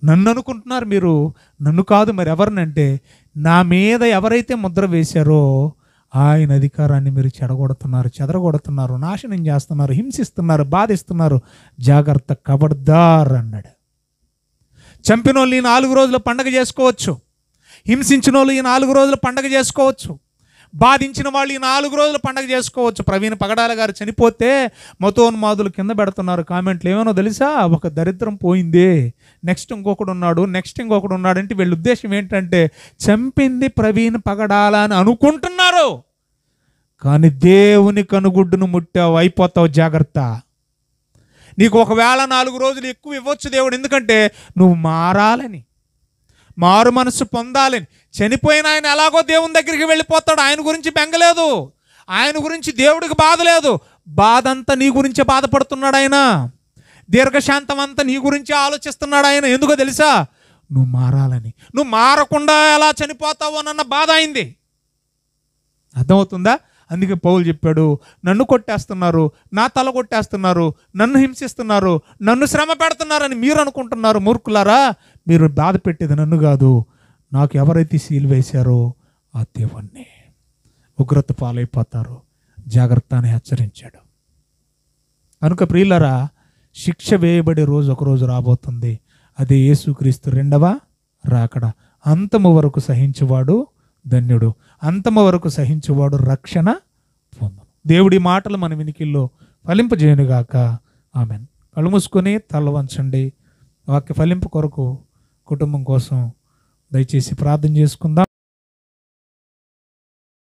నన్ను అనుకుంటున్నారు మీరు, నన్ను కాదు. మరి ఎవరినంటే, నా మీద ఎవరైతే ముద్ర వేశారో ఆయన అధికారాన్ని మీరు చెదరగొడుతున్నారు, నాశనం చేస్తున్నారు, హింసిస్తున్నారు, బాధిస్తున్నారు. జాగ్రత్త, ఖబర్దార్ అన్నాడు. చంపిన వాళ్ళు ఈ 4 రోజులు పండగ చేసుకోవచ్చు. హింసించిన వాళ్ళు ఈ 4 రోజులు పండగ చేసుకోవచ్చు. బాధించిన వాళ్ళు ఈ 4 రోజులు పండగ చేసుకోవచ్చు. ప్రవీణ్ పగడాల గారు చనిపోతే మతోన్మాదులు కింద పెడుతున్నారు కామెంట్లు. ఏమో తెలుసా? ఒక దరిద్రం పోయింది, నెక్స్ట్ ఇంకొకడు ఉన్నాడు అంటే వీళ్ళ ఉద్దేశం ఏంటంటే, చంపింది ప్రవీణ్ పగడాల అని అనుకుంటున్నారు. కానీ దేవుని కనుగుడ్డును ముట్టావు, అయిపోతావు, జాగ్రత్త. నీకు ఒకవేళ 4 రోజులు ఎక్కువ ఇవ్వచ్చు దేవుడు, ఎందుకంటే నువ్వు మారాలని, మారు మనసు పొందాలని. చనిపోయిన ఆయన ఎలాగో దేవుని దగ్గరికి వెళ్ళిపోతాడు. ఆయన గురించి బెంగలేదు, ఆయన గురించి దేవుడికి బాధ లేదు. బాధ అంతా నీ గురించే బాధపడుతున్నాడు ఆయన. దీర్ఘశాంతం అంతా నీ గురించి ఆలోచిస్తున్నాడు ఆయన. ఎందుకో తెలుసా? నువ్వు మారాలని. నువ్వు మారకుండా ఎలా చనిపోతావోనన్న బాధ అయింది. అర్థమవుతుందా? అందుకే పౌలు చెప్పాడు, నన్ను కొట్టేస్తున్నారు, నా తల కొట్టేస్తున్నారు, నన్ను హింసిస్తున్నారు, నన్ను శ్రమ పెడుతున్నారని మీరు అనుకుంటున్నారు. మూర్ఖులారా, మీరు బాధ పెట్టేది నన్ను కాదు, నాకు ఎవరైతే సీల్ వేశారో ఆ దేవుణ్ణి. ఉగ్రత పాలైపోతారు, జాగ్రత్త అని హెచ్చరించాడు. కనుక ప్రియులారా, శిక్ష వేయబడే రోజు ఒకరోజు రాబోతుంది. అదే యేసుక్రీస్తు 2వ రాకడ. అంతము వరకు సహించువాడు ధన్యుడు, అంతము వరకు సహించువాడు రక్షణ పొందును. దేవుడి మాటలు మన వినికిల్లో ఫలింపజేయునుగాక. ఆమెన్. కళ్ళు మూసుకొని తల వంచండి. వాక్య ఫలింపు కొరకు కుటుంబం కోసం దయచేసి ప్రార్థన చేసుకుందాం.